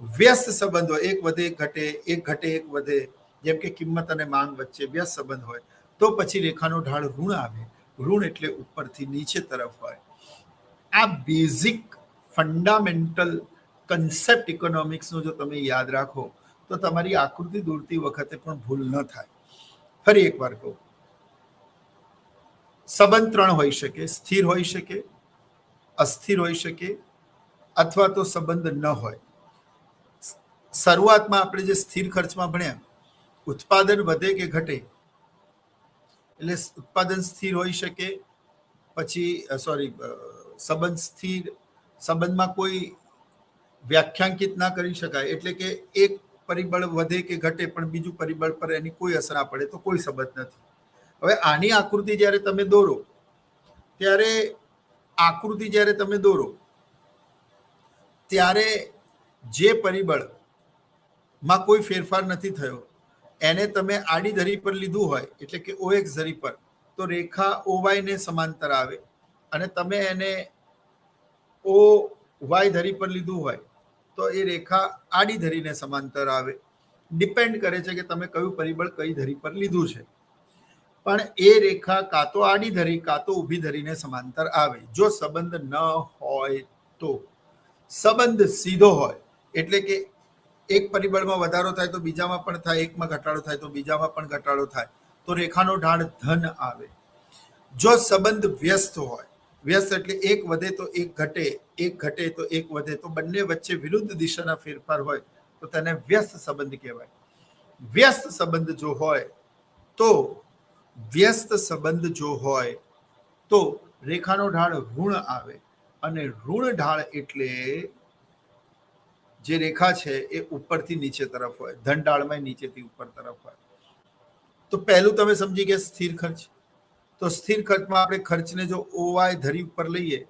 Speaker 1: વ્યસ્ત સંબંધ હોય, એક વધે એક ઘટે, એક ઘટે એક વધે, જેમ કે કિંમત અને માંગ વચ્ચે વ્યસ્ત સંબંધ હોય તો પછી રેખાનો ઢાળ ઋણ આવે. ઋણ એટલે ઉપરથી નીચે તરફ હોય. આ બેઝિક ફંડામેન્ટલ કન્સેપ્ટ ઇકોનોમિક્સનો જો તમે યાદ રાખો તો તમારી આકૃતિ દોરતી વખતે પણ ભૂલ ન થાય. ફરી એકવાર કહું, સંબંધ 3 હોઈ શકે. સ્થિર હોઈ શકે, અસ્થિર હોઈ શકે, અથવા તો સંબંધ ન હોય. શરૂઆતમાં આપણે જે સ્થિર ખર્ચમાં ભણ્યા, ઉત્પાદન વધે કે ઘટે એટલે ઉત્પાદન સ્થિર હોઈ શકે, પછી સંબંધ સ્થિર, સંબંધમાં કોઈ વ્યાખ્યાંકિત ના કરી શકાય, એટલે કે એક પરિબળ વધે કે ઘટે પણ બીજું પરિબળ પર એની કોઈ અસર ના પડે તો કોઈ સંબંધ નથી. હવે આની આકૃતિ જ્યારે તમે દોરો ત્યારે જે પરિબળમાં કોઈ ફેરફાર નથી થયો એને તમે આડી ધરી પર લીધું હોય, એટલે કે OX ધરી પર, તો રેખા OY ને સમાંતર આવે. અને તમે એને OY ધરી પર લીધું હોય તો એ રેખા આડી ધરીને સમાંતર આવે. ડિપેન્ડ કરે છે કે તમે કયું પરિબળ કઈ ધરી પર લીધું છે. પણ એ રેખા કાં તો આડી ધરી કાં તો ઊભી ધરીને સમાંતર આવે. જો સંબંધ ન હોય તો. સંબંધ સીધો હોય એટલે કે એક પરિબળમાં વધારો થાય તો બીજામાં પણ થાય, એકમાં ઘટાડો થાય તો બીજામાં પણ ઘટાડો થાય, તો રેખાનો ઢાળ ધન આવે. જો સંબંધ વ્યસ્ત હોય, વ્યસ્ત એટલે એક વધે તો એક ઘટે, એક ઘટે તો એક વધે, તો બંને વચ્ચે વિરુદ્ધ દિશાના ફેરફાર હોય તો તેને વ્યસ્ત સંબંધ કહેવાય. વ્યસ્ત સંબંધ જો હોય તો રેખાનો ઢાળ ઋણ આવે. અને ઋણ ઢાળ એટલે જે રેખા છે એ ઉપરથી નીચે તરફ હોય, ધન ઢાળમાં નીચેથી ઉપર તરફ હોય. તો પહેલું તમે સમજી ગયા સ્થિર ખર્ચ. તો સ્થિર ખર્ચમાં આપણે ખર્ચને જો OY ધરી ઉપર લઈએ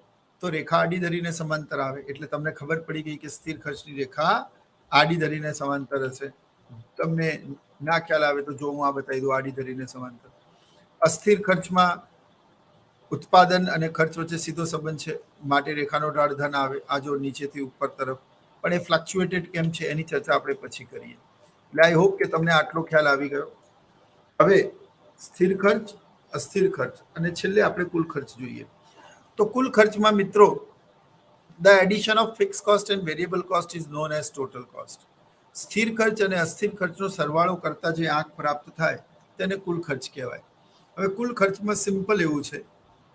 Speaker 1: તો રેખા આડી ધરીને સમાંતર આવે. એટલે તમને ખબર પડી ગઈ કે સ્થિર ખર્ચની રેખા આડી ધરીને સમાંતર હશે. તમને ના ખ્યાલ આવે તો જો હું આ બતાવી દઉં આડી ધરીને સમાંતર. અસ્થિર ખર્ચમાં ઉત્પાદન અને ખર્ચ વચ્ચે સીધો સંબંધ છે, માટે રેખાનો ઢાળ ધન આવે, આ જો નીચેથી ઉપર તરફ. પણ એ ફ્લક્ચ્યુએટેડ કેમ છે એની ચર્ચા આપણે પછી કરીએ. એટલે આઈ હોપ કે તમને આટલો ખ્યાલ આવી ગયો. હવે સ્થિર ખર્ચ, અસ્થિર ખર્ચ અને છેલ્લે આપણે કુલ ખર્ચ જોઈએ. તો કુલ ખર્ચમાં મિત્રો, the addition of fix cost and variable cost is known as total cost. સ્થિર ખર્ચ અને અસ્થિર ખર્ચનો સરવાળો કરતા જે આંક પ્રાપ્ત થાય તેને કુલ ખર્ચ કહેવાય. હવે કુલ ખર્ચમાં સિમ્પલ એવું છે,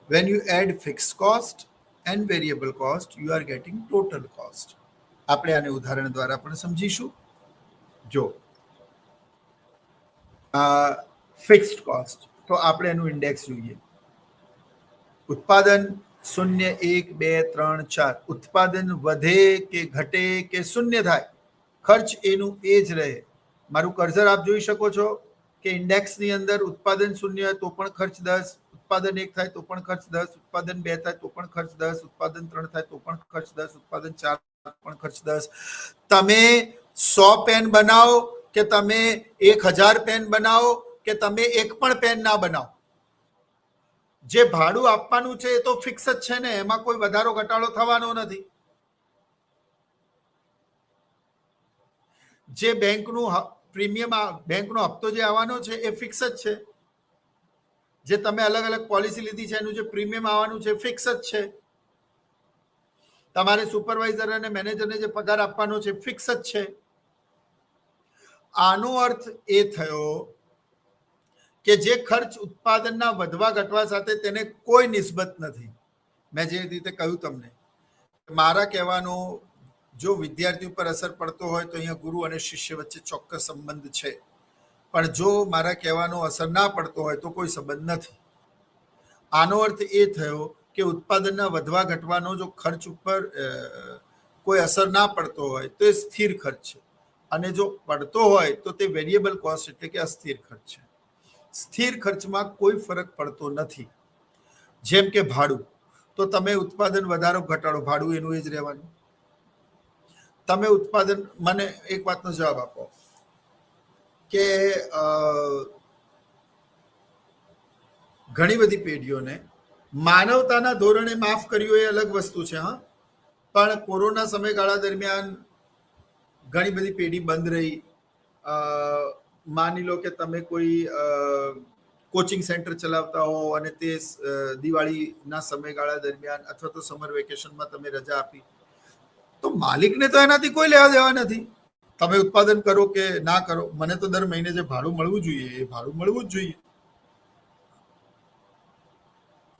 Speaker 1: when you add fixed cost and variable cost you are getting total cost. આપણે આને ઉદાહરણ દ્વારા પણ સમજીશું. જો ફિક્સ્ડ કોસ્ટ, તો આપણે એનું ઇન્ડેક્સ જોઈએ. ઉત્પાદન 0, 1, 2, 3, 4. ઉત્પાદન વધે કે ઘટે કે શૂન્ય થાય, ખર્ચ એનું એ જ રહે. મારું કર્સર આપ જોઈ શકો છો કે ઇન્ડેક્સની અંદર ઉત્પાદન 0 તો પણ ખર્ચ 10, ઉત્પાદન 1 થાય તો પણ ખર્ચ 10, ઉત્પાદન 2 થાય તો પણ ખર્ચ 10, ઉત્પાદન 3 થાય તો પણ ખર્ચ 10, ઉત્પાદન 4 પણ ખર્ચ 10. તમે 100 પેન બનાવો કે તમે 1000 પેન બનાવો કે તમે એક પણ પેન ના બનાવો, જે ભાડું આપવાનું છે એ તો ફિક્સ જ છે ને, એમાં કોઈ વધારો ઘટાડો થવાનો નથી. જે બેંકનું પ્રીમિયમ, બેંકનો હપ્તો જે આવવાનો છે એ ફિક્સ જ છે. જે તમે અલગ અલગ પોલિસી લીધી છે એનું જે પ્રીમિયમ આવવાનું છે ફિક્સ જ છે. તમારે સુપરવાઇઝર અને મેનેજરને જે પગાર આપવાનો છે ફિક્સ જ છે. આનો અર્થ એ થયો કે જે ખર્ચ ઉત્પાદનના વધવા ઘટવા સાથે તેને કોઈ નિસ્બત નથી. મેં જે રીતે કહ્યું તમને, મારા કહેવાનો જો વિદ્યાર્થી ઉપર અસર પડતો હોય તો અહીંયા ગુરુ અને શિષ્ય વચ્ચે ચોક્કસ સંબંધ છે, પણ જો મારા કહેવાનો અસર ના પડતો હોય તો કોઈ સંબંધ નથી. આનો અર્થ એ થયો કે ઉત્પાદનના વધવા ઘટવાનો જો ખર્ચ ઉપર કોઈ અસર ના પડતો હોય તો એ સ્થિર ખર્ચ છે, અને જો પડતો હોય તો તે વેરિયેબલ કોસ્ટ એટલે કે અસ્થિર ખર્ચ છે. સ્થિર ખર્ચમાં કોઈ ફરક પડતો નથી. જેમ કે ભાડું, તો તમે ઉત્પાદન વધારો ઘટાડો, ભાડું એનું એ જ રહેવાનું. તમે ઉત્પાદન, મને એક વાતનો જવાબ આપો કે ઘણી બધી પેઢીઓને માનવતાના ધોરણે માફ કર્યું એ અલગ વસ્તુ છે, હા, પણ કોરોના સમયગાળા દરમિયાન ઘણી બધી પેઢી બંધ રહી. માની લો કે તમે કોઈ કોચિંગ સેન્ટર ચલાવતા હો અને તે દિવાળીના સમયગાળા દરમિયાન અથવા તો સમર વેકેશનમાં તમે રજા આપી, તો માલિકને તો એનાથી કોઈ લેવા દેવા નથી. તમે ઉત્પાદન કરો કે ના કરો, મને તો દર મહિને જે ભાડું મળવું જોઈએ એ ભાડું મળવું જ જોઈએ.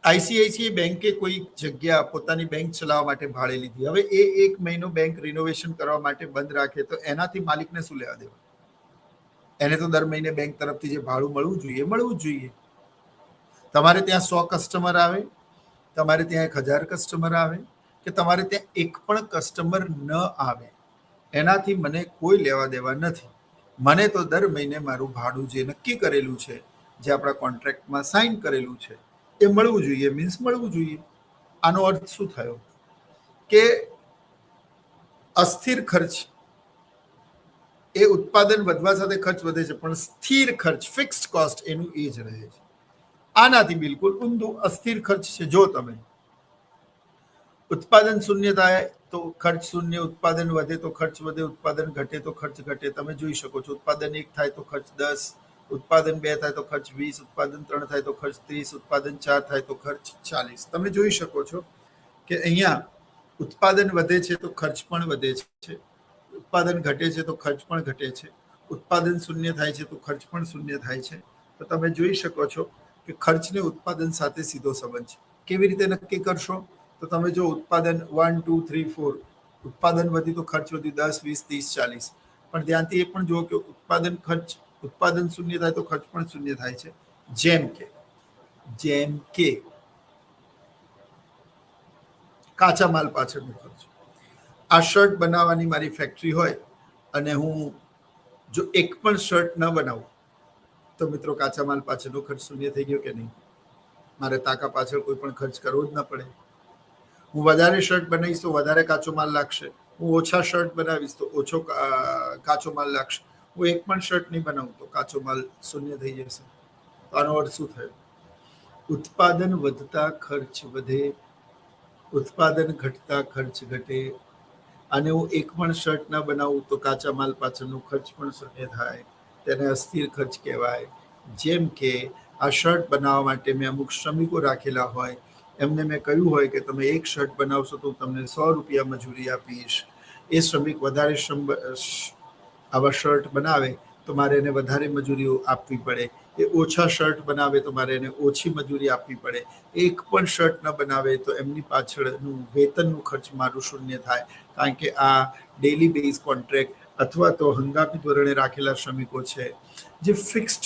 Speaker 1: આઈસીઆઈસીઆઈ બેંકે કોઈ જગ્યા પોતાની બેંક ચલાવવા માટે ભાડે લીધી. હવે એ 1 મહિનો બેંક રિનોવેશન કરવા માટે બંધ રાખે તો એનાથી માલિકને શું લેવા દેવા? એને તો દર મહિને બેંક તરફથી જે ભાડું મળવું જોઈએ મળવું જ જોઈએ. તમારે ત્યાં 100 કસ્ટમર આવે, તમારે ત્યાં 1000 કસ્ટમર આવે કે તમારે ત્યાં એક પણ કસ્ટમર ન આવે, એનાથી મને કોઈ લેવા દેવા નથી. મને તો દર મહિને મારું ભાડું જે નક્કી કરેલું છે, જે આપણા કોન્ટ્રાક્ટમાં સાઇન કરેલું છે એ મળવું જોઈએ, મીન્સ મળવું જોઈએ. આનો અર્થ શું થયો કે અસ્થિર ખર્ચ એ ઉત્પાદન વધવા સાથે ખર્ચ વધે છે, પણ સ્થિર ખર્ચ ફિક્સ્ડ કોસ્ટ એનું એ જ રહે છે. આનાથી બિલકુલ ઊંધું અસ્થિર ખર્ચ છે. જો તમે ઉત્પાદન શૂન્ય થાય તો ખર્ચ શૂન્ય, ઉત્પાદન વધે તો ખર્ચ વધે, ઉત્પાદન ઘટે તો ખર્ચ ઘટે. તમે જોઈ શકો છો, ઉત્પાદન 1 થાય તો ખર્ચ 10, ઉત્પાદન 2 થાય તો ખર્ચ 20, ઉત્પાદન 3 થાય તો ખર્ચ 30, ઉત્પાદન 4 થાય તો ખર્ચ 40. તમે જોઈ શકો છો કે અહીંયા ઉત્પાદન વધે છે તો ખર્ચ પણ વધે છે, ઉત્પાદન ઘટે છે તો ખર્ચ પણ ઘટે છે, ઉત્પાદન શૂન્ય થાય છે તો ખર્ચ પણ શૂન્ય થાય છે. તો તમે જોઈ શકો છો કે ખર્ચને ઉત્પાદન સાથે સીધો સંબંધ છે. કેવી રીતે નક્કી કરશો? તો તમે જો ઉત્પાદન 1, 2, 3, 4, ઉત્પાદન વધ્યું તો ખર્ચ વધ્યું 10, 20, 30, 40. પણ ધ્યાનથી એ પણ જુઓ કે ઉત્પાદન શૂન્ય થાય તો ખર્ચ પણ શૂન્ય થાય છે. જેમ કે કાચા માલ પાછળનો ખર્ચ. આ શર્ટ બનાવવાની મારી ફેક્ટરી હોય અને હું જો એક પણ શર્ટ ન બનાવું તો મિત્રો કાચા માલ પાછળનો ખર્ચ શૂન્ય થઈ ગયો કે નહીં? મારે તાકા પાછળ કોઈ પણ ખર્ચ કરવો જ ન પડે. હું વધારે શર્ટ બનાવીશ તો વધારે કાચો માલ લાગશે, હું ઓછા શર્ટ બનાવીશ તો ઓછો કાચો માલ લાગશે. હું એક પણ શર્ટ નહીં બનાવું તો કાચો માલ શૂન્ય થઈ જશે. તો આનો અર્થ શું થયો? ઉત્પાદન વધતા ખર્ચ વધે, ઉત્પાદન ઘટતા ખર્ચ ઘટે. અને હું એક પણ શર્ટ ના બનાવું તો કાચા માલ પાછળનો ખર્ચ પણ શૂન્ય થાય. તેને અસ્થિર ખર્ચ કહેવાય. જેમ કે આ શર્ટ બનાવવા માટે મેં અમુક શ્રમિકો રાખેલા હોય, એમને મેં કહ્યું હોય કે તમે એક શર્ટ બનાવશો તો તમને 100 રૂપિયા મજૂરી આપીશ. એ શ્રમિક વધારે આવા શર્ટ બનાવે તો મારે એને વધારે મજૂરીઓ આપવી પડે. એ ઓછા શર્ટ બનાવે તો મારે એને ઓછી મજૂરી આપવી પડે. એક પણ શર્ટ ન બનાવે તો એમની પાછળનું વેતનનું ખર્ચ મારું શૂન્ય થાય. કારણ કે આ ડેલી બેઝ કોન્ટ્રાક્ટ અથવા તો હંગામી ધોરણે રાખેલા શ્રમિકો છે, જે ફિક્સ્ડ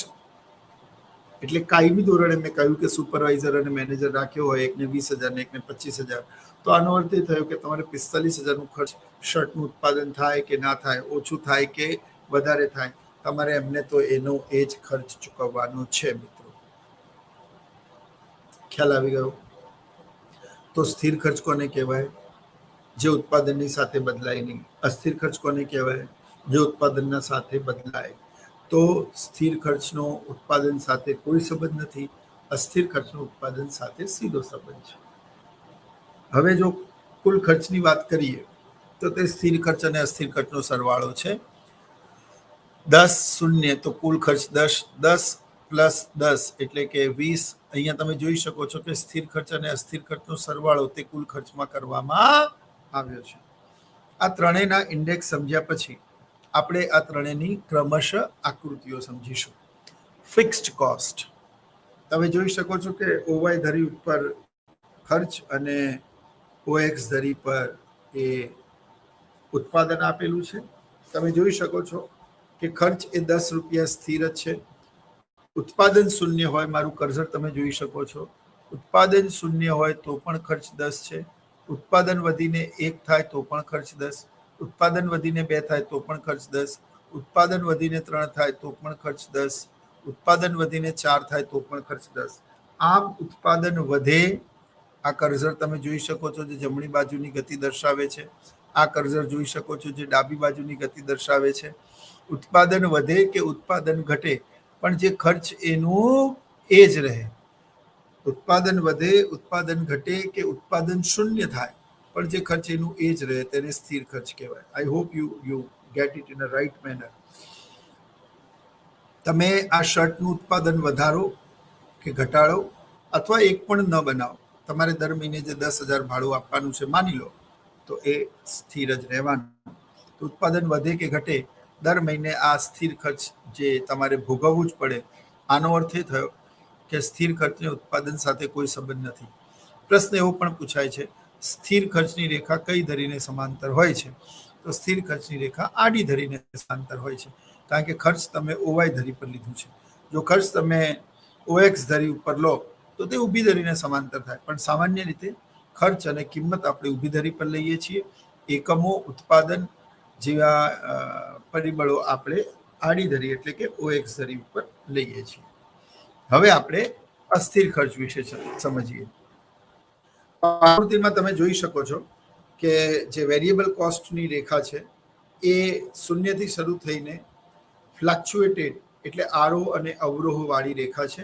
Speaker 1: એટલે કાયમી ધોરણે મેં કહ્યું કે સુપરવાઇઝર અને મેનેજર રાખ્યો હોય, એકને 20,000 ને એકને 25,000, તો આનો અર્થ એ થયો કે તમારે 45,000નું ખર્ચ શર્ટનું ઉત્પાદન થાય કે ના થાય, ઓછું થાય કે વધારે થાય, તમારે એમને તો એનો એ જ ખર્ચ ચૂકવવાનો છે. મિત્રો, ખ્યાલ આવી ગયો? તો સ્થિર ખર્ચ કોને કહેવાય? જે ઉત્પાદનની સાથે બદલાય નહીં. અસ્થિર ખર્ચ કોને કહેવાય? જે ઉત્પાદનના સાથે બદલાય. તો સ્થિર ખર્ચનો ઉત્પાદન સાથે કોઈ સંબંધ નથી, અસ્થિર ખર્ચનો ઉત્પાદન સાથે સીધો સંબંધ છે. હવે જો કુલ ખર્ચની વાત કરીએ તો તે સ્થિર ખર્ચ અને અસ્થિર ખર્ચનો સરવાળો છે. 10 શૂન્ય તો કુલ ખર્ચ 10 પ્લસ 10 એટલે કે 20. અહીંયા તમે જોઈ શકો છો કે સ્થિર ખર્ચ અને અસ્થિર ખર્ચનો સરવાળો તે કુલ ખર્ચમાં કરવામાં આવ્યો છે. આ ત્રણેયના ઇન્ડેક્સ સમજ્યા પછી આપણે આ ત્રણેયની ક્રમશઃ આકૃતિઓ સમજીશું. ફિક્સ્ડ કોસ્ટ તમે જોઈ શકો છો કે ઓવાય ધરી ઉપર ખર્ચ અને ઓએક્સ ધરી પર એ ઉત્પાદન આપેલું છે. તમે જોઈ શકો છો કે ખર્ચ એ 10 રૂપિયા સ્થિર જ છે. ઉત્પાદન શૂન્ય હોય, મારું કર્સર તમે જોઈ શકો છો, ઉત્પાદન શૂન્ય હોય તો પણ ખર્ચ 10 છે. ઉત્પાદન વધીને 1 થાય તો પણ ખર્ચ 10, ઉત્પાદન વધીને 2 થાય તો પણ ખર્ચ 10, ઉત્પાદન વધીને 3 થાય તો પણ ખર્ચ 10, ઉત્પાદન વધીને 4 થાય તો પણ ખર્ચ 10. આમ ઉત્પાદન વધે, આ કર્સર તમે જોઈ શકો છો જે જમણી બાજુની ગતિ દર્શાવે છે, આ કર્સર જોઈ શકો છો જે ડાબી બાજુની ગતિ દર્શાવે છે. ઉત્પાદન વધે કે ઉત્પાદન ઘટે પણ જે ખર્ચ એનું એ જ રહે. ઉત્પાદન વધે, ઉત્પાદન ઘટે કે ઉત્પાદન શૂન્ય થાય પણ જે ખર્ચ એનું એ જ રહે તેને સ્થિર ખર્ચ કહેવાય. આઈ hope you get it in a right manner. તમે આ શર્ટનું ઉત્પાદન વધારો કે ઘટાડો અથવા એક પણ ન બનાવો, તમારે દર મહિને જે 10,000 ભાડું આપવાનું છે માની લો, તો એ સ્થિર જ રહેવાનું. ઉત્પાદન વધે કે ઘટે, દર મહિને આ સ્થિર ખર્ચ જે તમારે ભોગવવું જ પડે. આનો અર્થ એ થયો કે સ્થિર ખર્ચને ઉત્પાદન સાથે કોઈ સંબંધ નથી. પ્રશ્ન એવો પણ પૂછાય છે, સ્થિર ખર્ચની રેખા કઈ ધરીને સમાંતર હોય છે? તો સ્થિર ખર્ચની રેખા આડી ધરીને સમાંતર હોય છે, કારણ કે ખર્ચ તમે ઓવાય ધરી પર લીધું છે. જો ખર્ચ તમે ઓએક્સ ધરી ઉપર લો તો તે ઊભી ધરીને સમાંતર થાય, પણ સામાન્ય રીતે ખર્ચ અને કિંમત આપણે ઊભી ધરી પર લઈએ છીએ. એકમો, ઉત્પાદન જેવા પરિબળો આપણે આડી ધરી એટલે કે ઓએક્સ ધરી ઉપર લઈએ છીએ. હવે આપણે અસ્થિર ખર્ચ વિશે સમજીએ. આકૃતિમાં તમે જોઈ શકો છો કે જે વેરિયેબલ કોસ્ટની રેખા છે એ શૂન્યથી શરૂ થઈને ફ્લક્ચ્યુએટેડ એટલે આરોહ અને અવરોહ વાળી રેખા છે.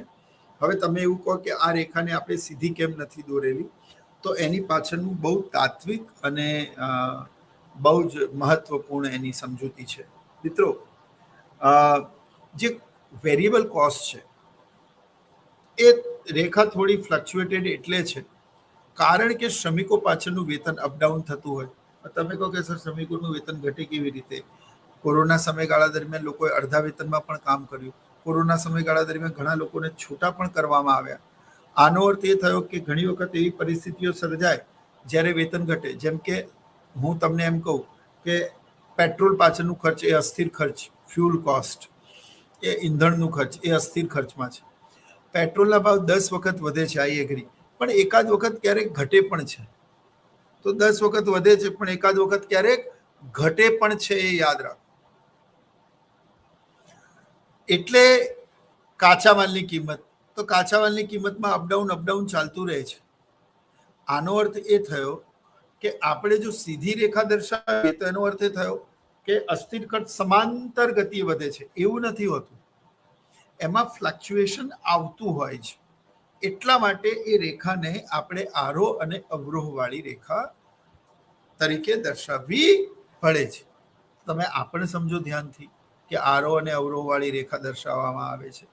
Speaker 1: હવે તમે એવું કહો કે આ રેખાને આપણે સીધી કેમ નથી દોરેલી, તો એની પાછળનું બહુ તાત્વિક અને બહુ જ મહત્વપૂર્ણ એની સમજૂતી છે. મિત્રો, જે વેરિયેબલ કોસ્ટ છે એ રેખા થોડી ફ્લક્ચ્યુએટેડ એટલે છે કારણ કે શ્રમિકો પાછળનું વેતન અપડાઉન થતું હોય. તમે કહો કે સર શ્રમિકોનું વેતન ઘટે કેવી રીતે? કોરોના સમયગાળા દરમિયાન લોકોએ અડધા વેતનમાં પણ કામ કર્યું. કોરોના સમયગાળા દરમિયાન ઘણા લોકોને છૂટા પણ કરવામાં આવ્યા. આનો અર્થ એ થયો કે ઘણી વખત એવી પરિસ્થિતિઓ સર્જાય જ્યારે વેતન ઘટે. જેમ કે હું તમને એમ કહું કે પેટ્રોલ પાછળનું ખર્ચ એ અસ્થિર ખર્ચ, ફ્યુલ કોસ્ટ એ ઈંધણનું ખર્ચ એ અસ્થિર ખર્ચમાં છે. પેટ્રોલના ભાવ 10 વખત વધે છે, આઈ એગ્રી, પણ એકાદ વખત ક્યારેક ઘટે પણ છે. તો 10 વખત વધે છે પણ એકાદ વખત ક્યારેક ઘટે પણ છે, એ યાદ રાખો. એટલે કાચા માલની કિંમત, તો કાચા માલની કિંમતમાં અપડાઉન ચાલતું રહે છે. આનો અર્થ એ થયો કે આપણે જો સીધી રેખા દર્શાવીએ તો એનો અર્થ એ થયો કે અસ્થિર ખર્ચ સમાંતર ગતિએ વધે છે, એવું નથી હોતું. એમાં ફ્લક્ચ્યુએશન આવતું હોય છે. એટલા માટે એ રેખાને આપણે આરોહ અને અવરોહ વાળી રેખા તરીકે દર્શાવવી પડે છે. તમે આપણે સમજો ધ્યાનથી કે આરોહ અને અવરોહ વાળી રેખા દર્શાવવામાં આવે છે.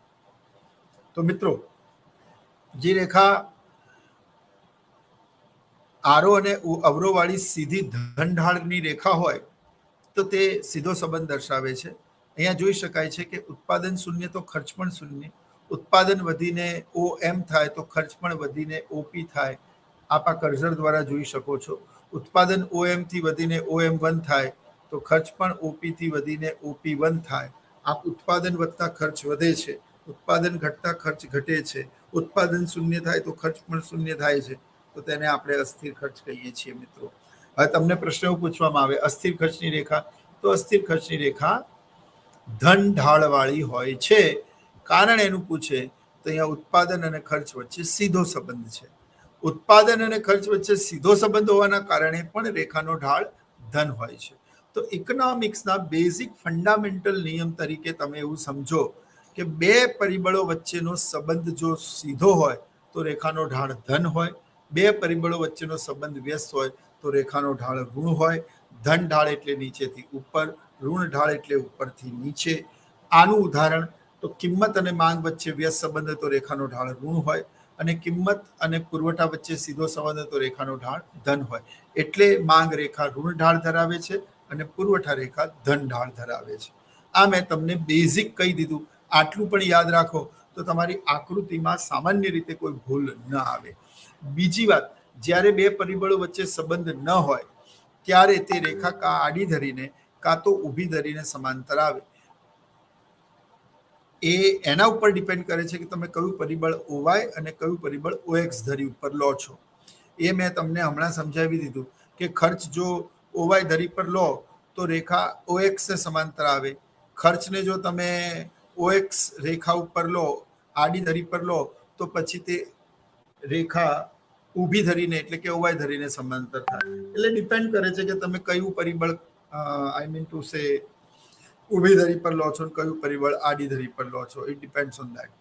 Speaker 1: તો મિત્રો, જે રેખા આરોહ અને અવરોહ વાળી સીધી ધન ઢાળની રેખા હોય તો તે સીધો સંબંધ દર્શાવે છે. અહીંયા જોઈ શકાય છે કે ઉત્પાદન શૂન્ય તો ખર્ચ પણ શૂન્ય. ઉત્પાદન વધીને OM થાય તો ખર્ચ પણ વધીને OP થાય. આપ આ કર્સર દ્વારા જોઈ શકો છો. ઉત્પાદન OM થી વધીને OM1 થાય તો ખર્ચ પણ OP થી વધીને OP1 થાય. આપ ઉત્પાદન વધતા ખર્ચ વધે છે, ઉત્પાદન ઘટતા ખર્ચ ઘટે છે, ઉત્પાદન શૂન્ય થાય તો ખર્ચ પણ શૂન્ય થાય છે. તો તેને આપણે અસ્થિર ખર્ચ કહીએ છીએ મિત્રો. હવે તમને પ્રશ્ન એવું પૂછવામાં આવે અસ્થિર ખર્ચની રેખા, તો અસ્થિર ખર્ચની રેખા ધન ઢાળવાળી હોય છે. કારણ એનું પૂછે તો અહીંયા ઉત્પાદન અને ખર્ચ વચ્ચે સીધો સંબંધ છે. ઉત્પાદન અને ખર્ચ વચ્ચે સીધો સંબંધ હોવાના કારણે પણ રેખાનો ઢાળ ધન હોય છે. તો ઇકોનોમિક્સના બેઝિક ફંડામેન્ટલ નિયમ તરીકે તમે એવું સમજો કે બે પરિબળો વચ્ચેનો સંબંધ જો સીધો હોય તો રેખાનો ઢાળ ધન હોય, બે પરિબળો વચ્ચેનો સંબંધ વ્યસ્ત હોય તો રેખાનો ઢાળ ઋણ હોય. ધન ઢાળ એટલે નીચેથી ઉપર, ઋણ ઢાળ એટલે ઉપરથી નીચે. આનું ઉદાહરણ તો કિંમત અને માંગ વચ્ચે વ્યસ્ત સંબંધ હોય તો રેખાનો ઢાળ ઋણ હોય, અને કિંમત અને પુરવઠા વચ્ચે સીધો સંબંધ હોય તો રેખાનો ઢાળ ધન હોય. એટલે માંગ રેખા ઋણ ઢાળ ધરાવે છે અને પુરવઠા રેખા ધન ઢાળ ધરાવે છે. આ મેં તમને બેઝિક કહી દીધું. આટલું પણ યાદ રાખો તો તમારી આકૃતિમાં સામાન્ય રીતે કોઈ ભૂલ ન આવે. બીજી વાત, જ્યારે બે પરિબળો વચ્ચે સંબંધ ન હોય ત્યારે તે રેખા કાં આડી ધરીને કાં તો ઊભી ધરીને સમાંતર આવે. એ એના ઉપર ડિપેન્ડ કરે છે કે તમે કયું પરિબળ OY અને કયું પરિબળ OX ધરી ઉપર લો છો. એ મેં તમને હમણાં સમજાવી દીધું કે ખર્ચ જો OY ધરી પર લો તો રેખા OX ને સમાંતર આવે. ખર્ચને જો તમે OX રેખા ઉપર લો, આડી ધરી પર લો, તો પછી તે રેખા ઊભી ધરીને એટલે કે OY ધરીને સમાંતર થાય. એટલે ડિપેન્ડ કરે છે કે તમે કયું પરિબળ આઈ મીન ટુ સે ઊભી ધરી પર લો છો અને કયું પરિબળ આડી ધરી પર લો છો. It depends on that.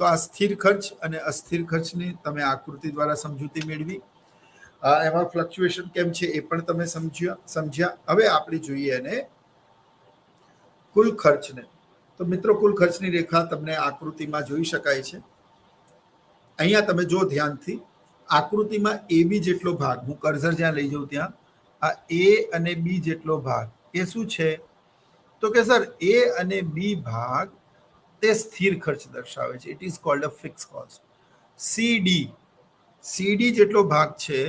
Speaker 1: તો આ સ્થિર ખર્ચ અને અસ્થિર ખર્ચની તમે આકૃતિ દ્વારા સમજૂતી મેળવી. એમાં ફ્લક્ચ્યુએશન કેમ છે એ પણ તમે સમજ્યા. હવે આપણે જોઈએ એને કુલ ખર્ચને. તો મિત્રો, કુલ ખર્ચની રેખા તમને આકૃતિમાં જોઈ શકાય છે. અહીંયા તમે જો ધ્યાનથી, આકૃતિમાં AB જેટલો ભાગ, હું કર્સર જ્યાં લઈ જાઉં ત્યાં, આ A અને B જેટલો ભાગ એ શું છે? તો કે સર A અને B ભાગ તે સ્થિર ખર્ચ દર્શાવે છે. It is called a fix cost. CD જેટલો ભાગ છે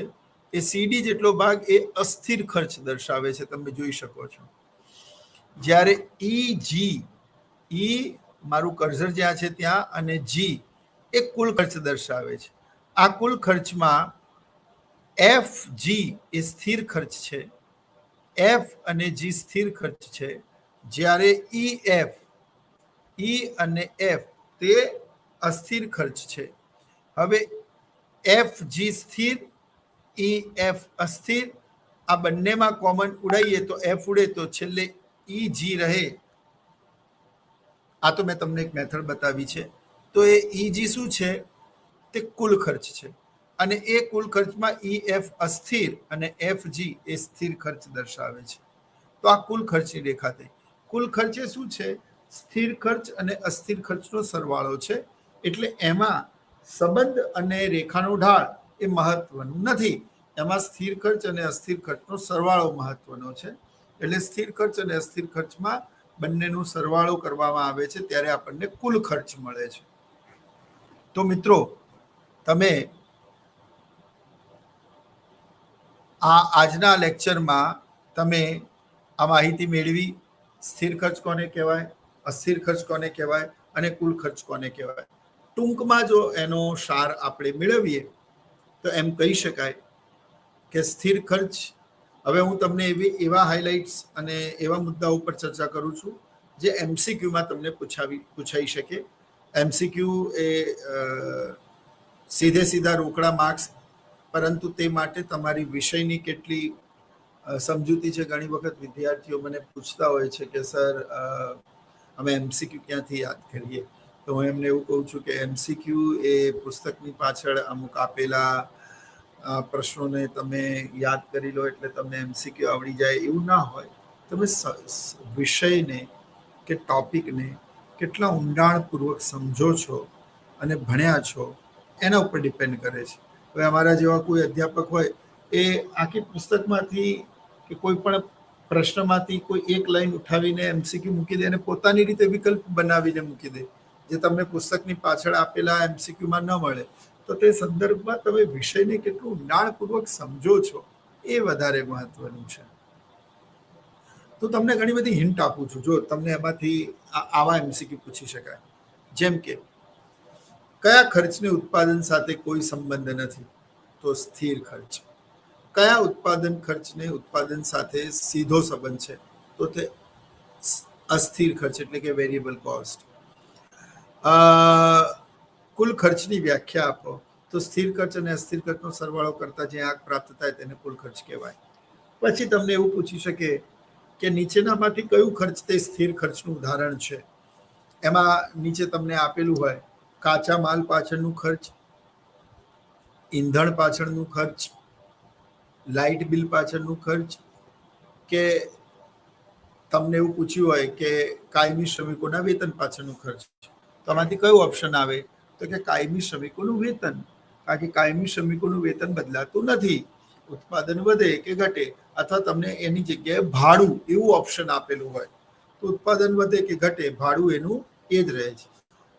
Speaker 1: એ CD જેટલો ભાગ એ અસ્થિર ખર્ચ દર્શાવે છે, તમે જોઈ શકો છો. જ્યારે E મારું કર્સર જ્યાં છે ત્યાં અને G એ કુલ ખર્ચ દર્શાવે છે. આ કુલ ખર્ચમાં FG એ સ્થિર ખર્ચ છે, F અને G સ્થિર ખર્ચ છે, જ્યારે E અને F તે અસ્થિર ખર્ચ છે. હવે FG સ્થિર, EF અસ્થિર, આ બંનેમાં કોમન ઉડાઈએ તો F ઉડે તો છેલ્લે EG રહે. આ તો મેં તમને એક મેથડ બતાવી છે. તો એ EG શું છે? તે કુલ ખર્ચ છે. અને એ કુલ ખર્ચમાં EF અસ્થિર અને FG એ સ્થિર ખર્ચ દર્શાવે છે. તો આ કુલ ખર્ચની રેખા થઈ. કુલ ખર્ચ એ શું છે? સ્થિર ખર્ચ અને અસ્થિર ખર્ચનો સરવાળો છે. એટલે એમાં સંબંધ અને રેખાનો ઢાળ એ મહત્વનું નથી. એમાં સ્થિર ખર્ચ અને અસ્થિર ખર્ચનો સરવાળો મહત્વનો છે. એટલે સ્થિર ખર્ચ અને અસ્થિર ખર્ચમાં બંનેનો સરવાળો કરવામાં આવે છે ત્યારે આપણને કુલ ખર્ચ મળે છે. તો મિત્રો, તમે આજના લેક્ચરમાં તમે આ માહિતી મેળવી. સ્થિર ખર્ચ કોને કહેવાય, અસ્થિર ખર્ચ કોને કહેવાય અને કુલ ખર્ચ કોને કહેવાય. ટૂંકમાં જો એનો સાર આપણે મેળવીએ તો એમ કહી શકાય કે સ્થિર ખર્ચ, હવે હું તમને એવા હાઇલાઇટ્સ અને એવા મુદ્દા ઉપર ચર્ચા કરું છું જે MCQમાં તમને પૂછાઈ શકે. MCQ એ સીધા રોકડા માર્ક્સ, પરંતુ તે માટે તમારી વિષયની કેટલી સમજૂતી છે. ઘણી વખત વિદ્યાર્થીઓ મને પૂછતા હોય છે કે સર અમે એમસીક્યુ ક્યાંથી યાદ કરીએ? તો હું એમને એવું કહું છું કે એમસીક્યુ એ પુસ્તકની પાછળ અમુક આપેલા પ્રશ્નોને તમે યાદ કરી લો એટલે તમને એમસીક્યુ આવડી જાય એવું ના હોય. તમે વિષયને કે ટોપિકને કેટલા ઊંડાણપૂર્વક સમજો છો અને ભણ્યા છો એના ઉપર ડિપેન્ડ કરે છે. હવે અમારા જેવા કોઈ અધ્યાપક હોય એ આખી પુસ્તકમાંથી કે કોઈ પણ પ્રશ્નમાંથી કોઈ એક લાઈન ઉઠાવીને એમસીક્યુ મૂકી દે અને પોતાની રીતે વિકલ્પ બનાવીને મૂકી દે, જે તમને પુસ્તકની પાછળ આપેલા એમસીક્યુમાં ન મળે. તો તે સંદર્ભમાં તમે વિષયને કેટલું ઊંડાણપૂર્વક સમજો છો એ વધારે મહત્વનું છે. તો તમને ઘણી બધી હિન્ટ આપું છું. જો તમને એમાંથી આવા એમસીક્યુ પૂછી શકાય, જેમ કે કયા ખર્ચને ઉત્પાદન સાથે કોઈ સંબંધ નથી? તો સ્થિર ખર્ચ. કયા ઉત્પાદન ખર્ચને ઉત્પાદન સાથે સીધો સંબંધ છે? તો તે અસ્થિર ખર્ચ એટલે કે વેરિયેબલ કોસ્ટ. કુલ ખર્ચની વ્યાખ્યા આપો. તો સ્થિર ખર્ચ અને અસ્થિર ખર્ચનો સરવાળો કરતા જે આંક પ્રાપ્ત થાય તેને કુલ ખર્ચ કહેવાય. પછી તમને એવું પૂછી શકે કે નીચેનામાંથી કયું ખર્ચ તે સ્થિર ખર્ચનું ઉદાહરણ છે? એમાં નીચે તમને આપેલું હોય કાચા માલ પાછળનું ખર્ચ, ઈંધણ પાછળનું ખર્ચ, લાઇટ બિલ પાછળનું ખર્ચ, કે તમને એવું પૂછ્યું હોય કે કાયમી શ્રમિકોના વેતન પાછળનું ખર્ચ. તો આમાંથી કયું ઓપ્શન આવે? તો કે કાયમી શ્રમિકોનું વેતન. કારણ કે કાયમી શ્રમિકોનું વેતન બદલાતું નથી. ઉત્પાદન વધે કે ઘટે અથવા તમને એની જગ્યાએ ભાડું એવું ઓપ્શન આપેલું હોય તો ઉત્પાદન વધે કે ઘટે ભાડું એનું એ જ રહે છે.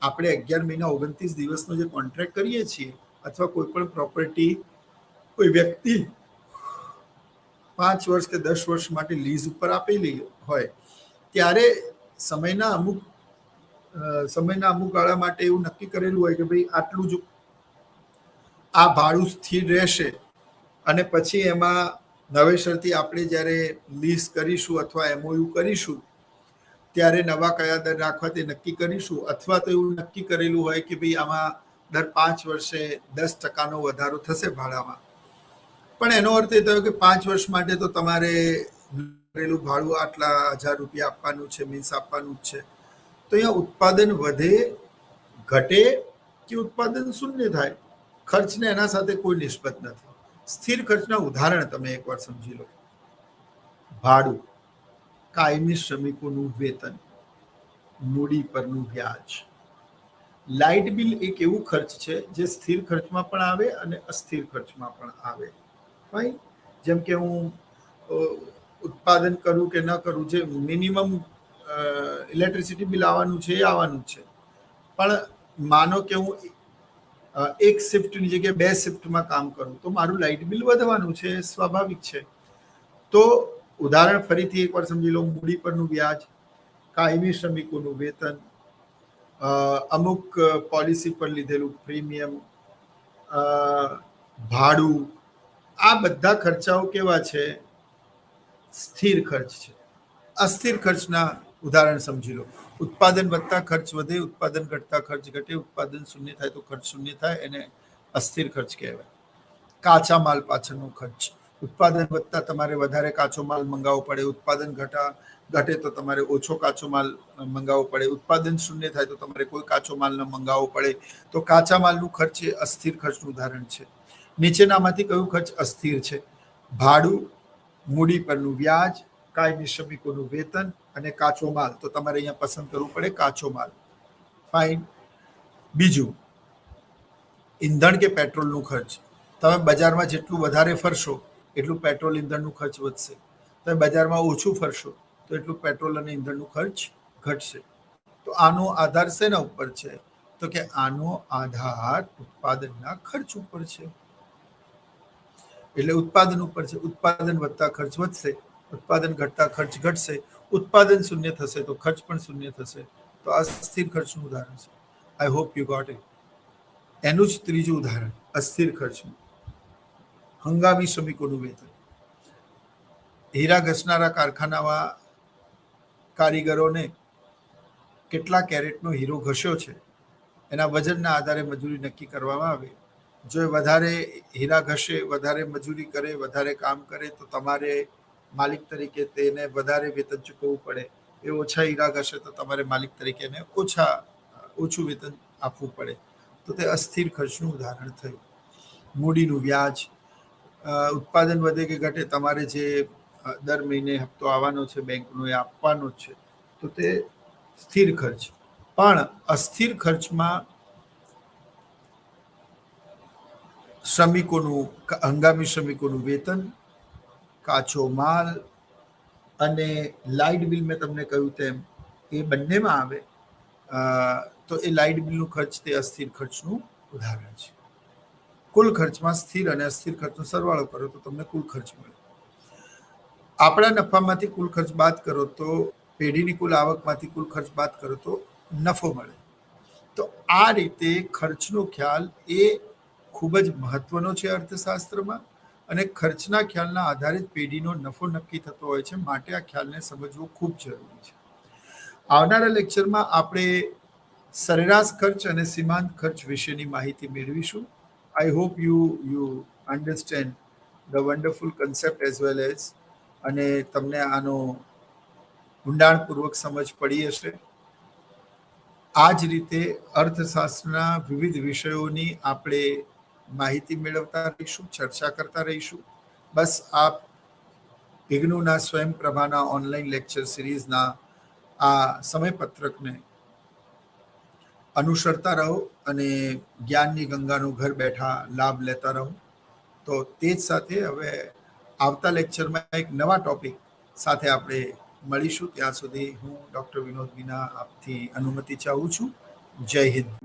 Speaker 1: આપણે 11 મહિના 29 દિવસનો જે કોન્ટ્રાક્ટ કરીએ છીએ અથવા કોઈ પણ પ્રોપર્ટી કોઈ વ્યક્તિ 5 વર્ષ કે 10 વર્ષ માટે લીઝ ઉપર આપેલી હોય ત્યારે સમયના અમુક ગાળા માટે એવું નક્કી કરેલું હોય કે ભાઈ આટલું જ આ ભાડું સ્થિર રહેશે અને પછી એમાં નવેસરથી આપણે જ્યારે લીઝ કરીશું અથવા એમઓયુ કરીશું ત્યારે નવા કયા દર રાખવા તે નક્કી કરીશું. અથવા તો એવું નક્કી કરેલું હોય કે ભાઈ આમાં દર 5 વર્ષે 10% વધારો થશે ભાડામાં. પણ એનો અર્થ એ થયો કે 5 વર્ષ માટે તો તમારે કરેલું ભાડું આટલા 1000 રૂપિયા આપવાનું છે, મીન્સ આપવાનું જ છે. તો અહીંયા ઉત્પાદન વધે ઘટે કે ઉત્પાદન શૂન્ય થાય, ખર્ચને એના સાથે કોઈ નિસ્બત નથી. સ્થિર ખર્ચના ઉદાહરણ તમે એકવાર સમજી લો. ભાડું, કાયમી શ્રમિકોનું વેતન, મૂડી પરનું વ્યાજ. લાઇટ બિલ એક એવું ખર્ચ છે જે સ્થિર ખર્ચમાં પણ આવે અને અસ્થિર ખર્ચમાં પણ આવે. ફાઈન. જેમ કે હું ઉત્પાદન કરું કે ન કરું, જે મિનિમમ ઇલેક્ટ્રિસિટી બિલ આવવાનું છે એ આવવાનું છે. પણ માનો કે હું એક શિફ્ટની જગ્યાએ 2 શિફ્ટમાં કામ કરું તો મારું લાઇટ બિલ વધવાનું છે, સ્વાભાવિક છે. તો ઉદાહરણ ફરીથી એકવાર સમજી લો. મૂડી પરનું વ્યાજ, કાયમી શ્રમિકોનું વેતન, અમુક પોલિસી પર લીધેલું પ્રીમિયમ, ભાડું, આ બધા ખર્ચાઓ કેવા છે? સ્થિર ખર્ચ છે. અસ્થિર ખર્ચના ઉદાહરણ સમજી લો. ઉત્પાદન વધતા ખર્ચ વધે, ઉત્પાદન ઘટતા ખર્ચ ઘટે, ઉત્પાદન શૂન્ય થાય તો ખર્ચ શૂન્ય થાય, એને અસ્થિર ખર્ચ કહેવાય. કાચા માલ પાછળનો ખર્ચ. ઉત્પાદન વધતા તમારે વધારે કાચો માલ મંગાવવો પડે, ઉત્પાદન ઘટે તો તમારે ઓછો કાચો માલ મંગાવવો પડે, ઉત્પાદન શૂન્ય થાય તો તમારે કોઈ કાચો માલ ન મંગાવવો પડે. તો કાચા માલનું ખર્ચ એ અસ્થિર ખર્ચનું ઉદાહરણ છે. નીચેનામાંથી કયું ખર્ચ અસ્થિર છે? ભાડું, મૂડી પરનું વ્યાજ, કાયમી શ્રમિકોનું વેતન અને કાચો માલ. તો તમારે અહીંયા પસંદ કરવું પડે કાચો માલ. ફાઇન. બીજું, ઈંધણ કે પેટ્રોલનું ખર્ચ. તમે બજારમાં જેટલું વધારે ફરશો એટલું પેટ્રોલ ઈંધણનું ખર્ચ વધશે. તમે બજારમાં ઓછું ફરશો તો એટલું પેટ્રોલ અને ઈંધણનું ખર્ચ ઘટશે. તો આનો આધાર શેના ઉપર છે? તો કે આનો આધાર ઉત્પાદનના ખર્ચ ઉપર છે. એટલે ઉત્પાદન ઉપર છે. ઉત્પાદન વધતા ખર્ચ વધશે, ઉત્પાદન ઘટતા ખર્ચ ઘટશે, ઉત્પાદન શૂન્ય થશે તો ખર્ચ પણ શૂન્ય થશે. તો આ સ્થિર ખર્ચનું ઉદાહરણ છે. I hope you got it. એનું જ ત્રીજું ઉદાહરણ અસ્થિર ખર્ચનું. હંગામી શ્રમિકોનું વેતન. હીરા ઘસનારા કારખાનામાં કારીગરોને કેટલા કેરેટનો હીરો ઘસ્યો છે એના વજનના આધારે મજૂરી નક્કી કરવામાં આવે. જો વધારે હીરા ઘસે, વધારે મજૂરી કરે, વધારે કામ કરે તો તમારે માલિક તરીકે તેને વધારે વેતન ચૂકવવું પડે, એ ઓછા હિરાગ હશે તો તમારે માલિક તરીકે એને ઓછું વેતન આપવું પડે, તો તે અસ્થિર ખર્ચનું ઉદાહરણ થયું. મૂડીનું વ્યાજ, ઉત્પાદન વધે કે ઘટે તમારે જે દર મહિને હપ્તો આવવાનો છે બેંકનો એ આપવાનો જ છે, તો તે સ્થિર ખર્ચ. પણ અસ્થિર ખર્ચમાં હંગામી શ્રમિકોનું વેતન, કાચો માલ અને લાઇટ બિલ, મેં તમને કહ્યું તેમ એ બંનેમાં આવે, તો એ લાઇટ બિલનું ખર્ચ તે અસ્થિર ખર્ચનું ઉદાહરણ છે. કુલ ખર્ચમાં સ્થિર અને અસ્થિર ખર્ચનો સરવાળો કરો તો તમને કુલ ખર્ચ મળે. આપણા નફામાંથી કુલ ખર્ચ બાદ કરો તો પેઢીની કુલ આવકમાંથી કુલ ખર્ચ બાદ કરો તો નફો મળે. તો આ રીતે ખર્ચનો ખ્યાલ એ ખૂબ જ મહત્વનો છે અર્થશાસ્ત્રમાં, અને ખર્ચના ખ્યાલના આધારિત પેઢીનો નફો નક્કી થતો હોય છે, માટે આ ખ્યાલને સમજવો ખૂબ જરૂરી છે. આવનારા લેક્ચરમાં આપણે સરેરાશ ખર્ચ અને સીમાંત ખર્ચ વિશેની માહિતી મેળવીશું. I hope you understand the wonderful concept as well as, અને તમને આનો ઊંડાણપૂર્વક સમજ પડી હશે. આ જ રીતે અર્થશાસ્ત્રના વિવિધ વિષયોની આપણે માહિતી મેળવતા રહીશું, ચર્ચા કરતા રહીશું. બસ આપ ઇગ્નુના સ્વયંપ્રભાના ઓનલાઈન લેક્ચર સિરીઝના આ સમયપત્રકને અનુસરતા રહો અને જ્ઞાનની ગંગાનો ઘર બેઠા લાભ લેતા રહો. તો તે જ સાથે હવે આવતા લેક્ચરમાં એક નવા ટોપિક સાથે આપણે મળીશું. ત્યાં સુધી હું ડૉક્ટર વિનોદ મીના આપથી અનુમતિ ચાહું છું. જય હિન્દ.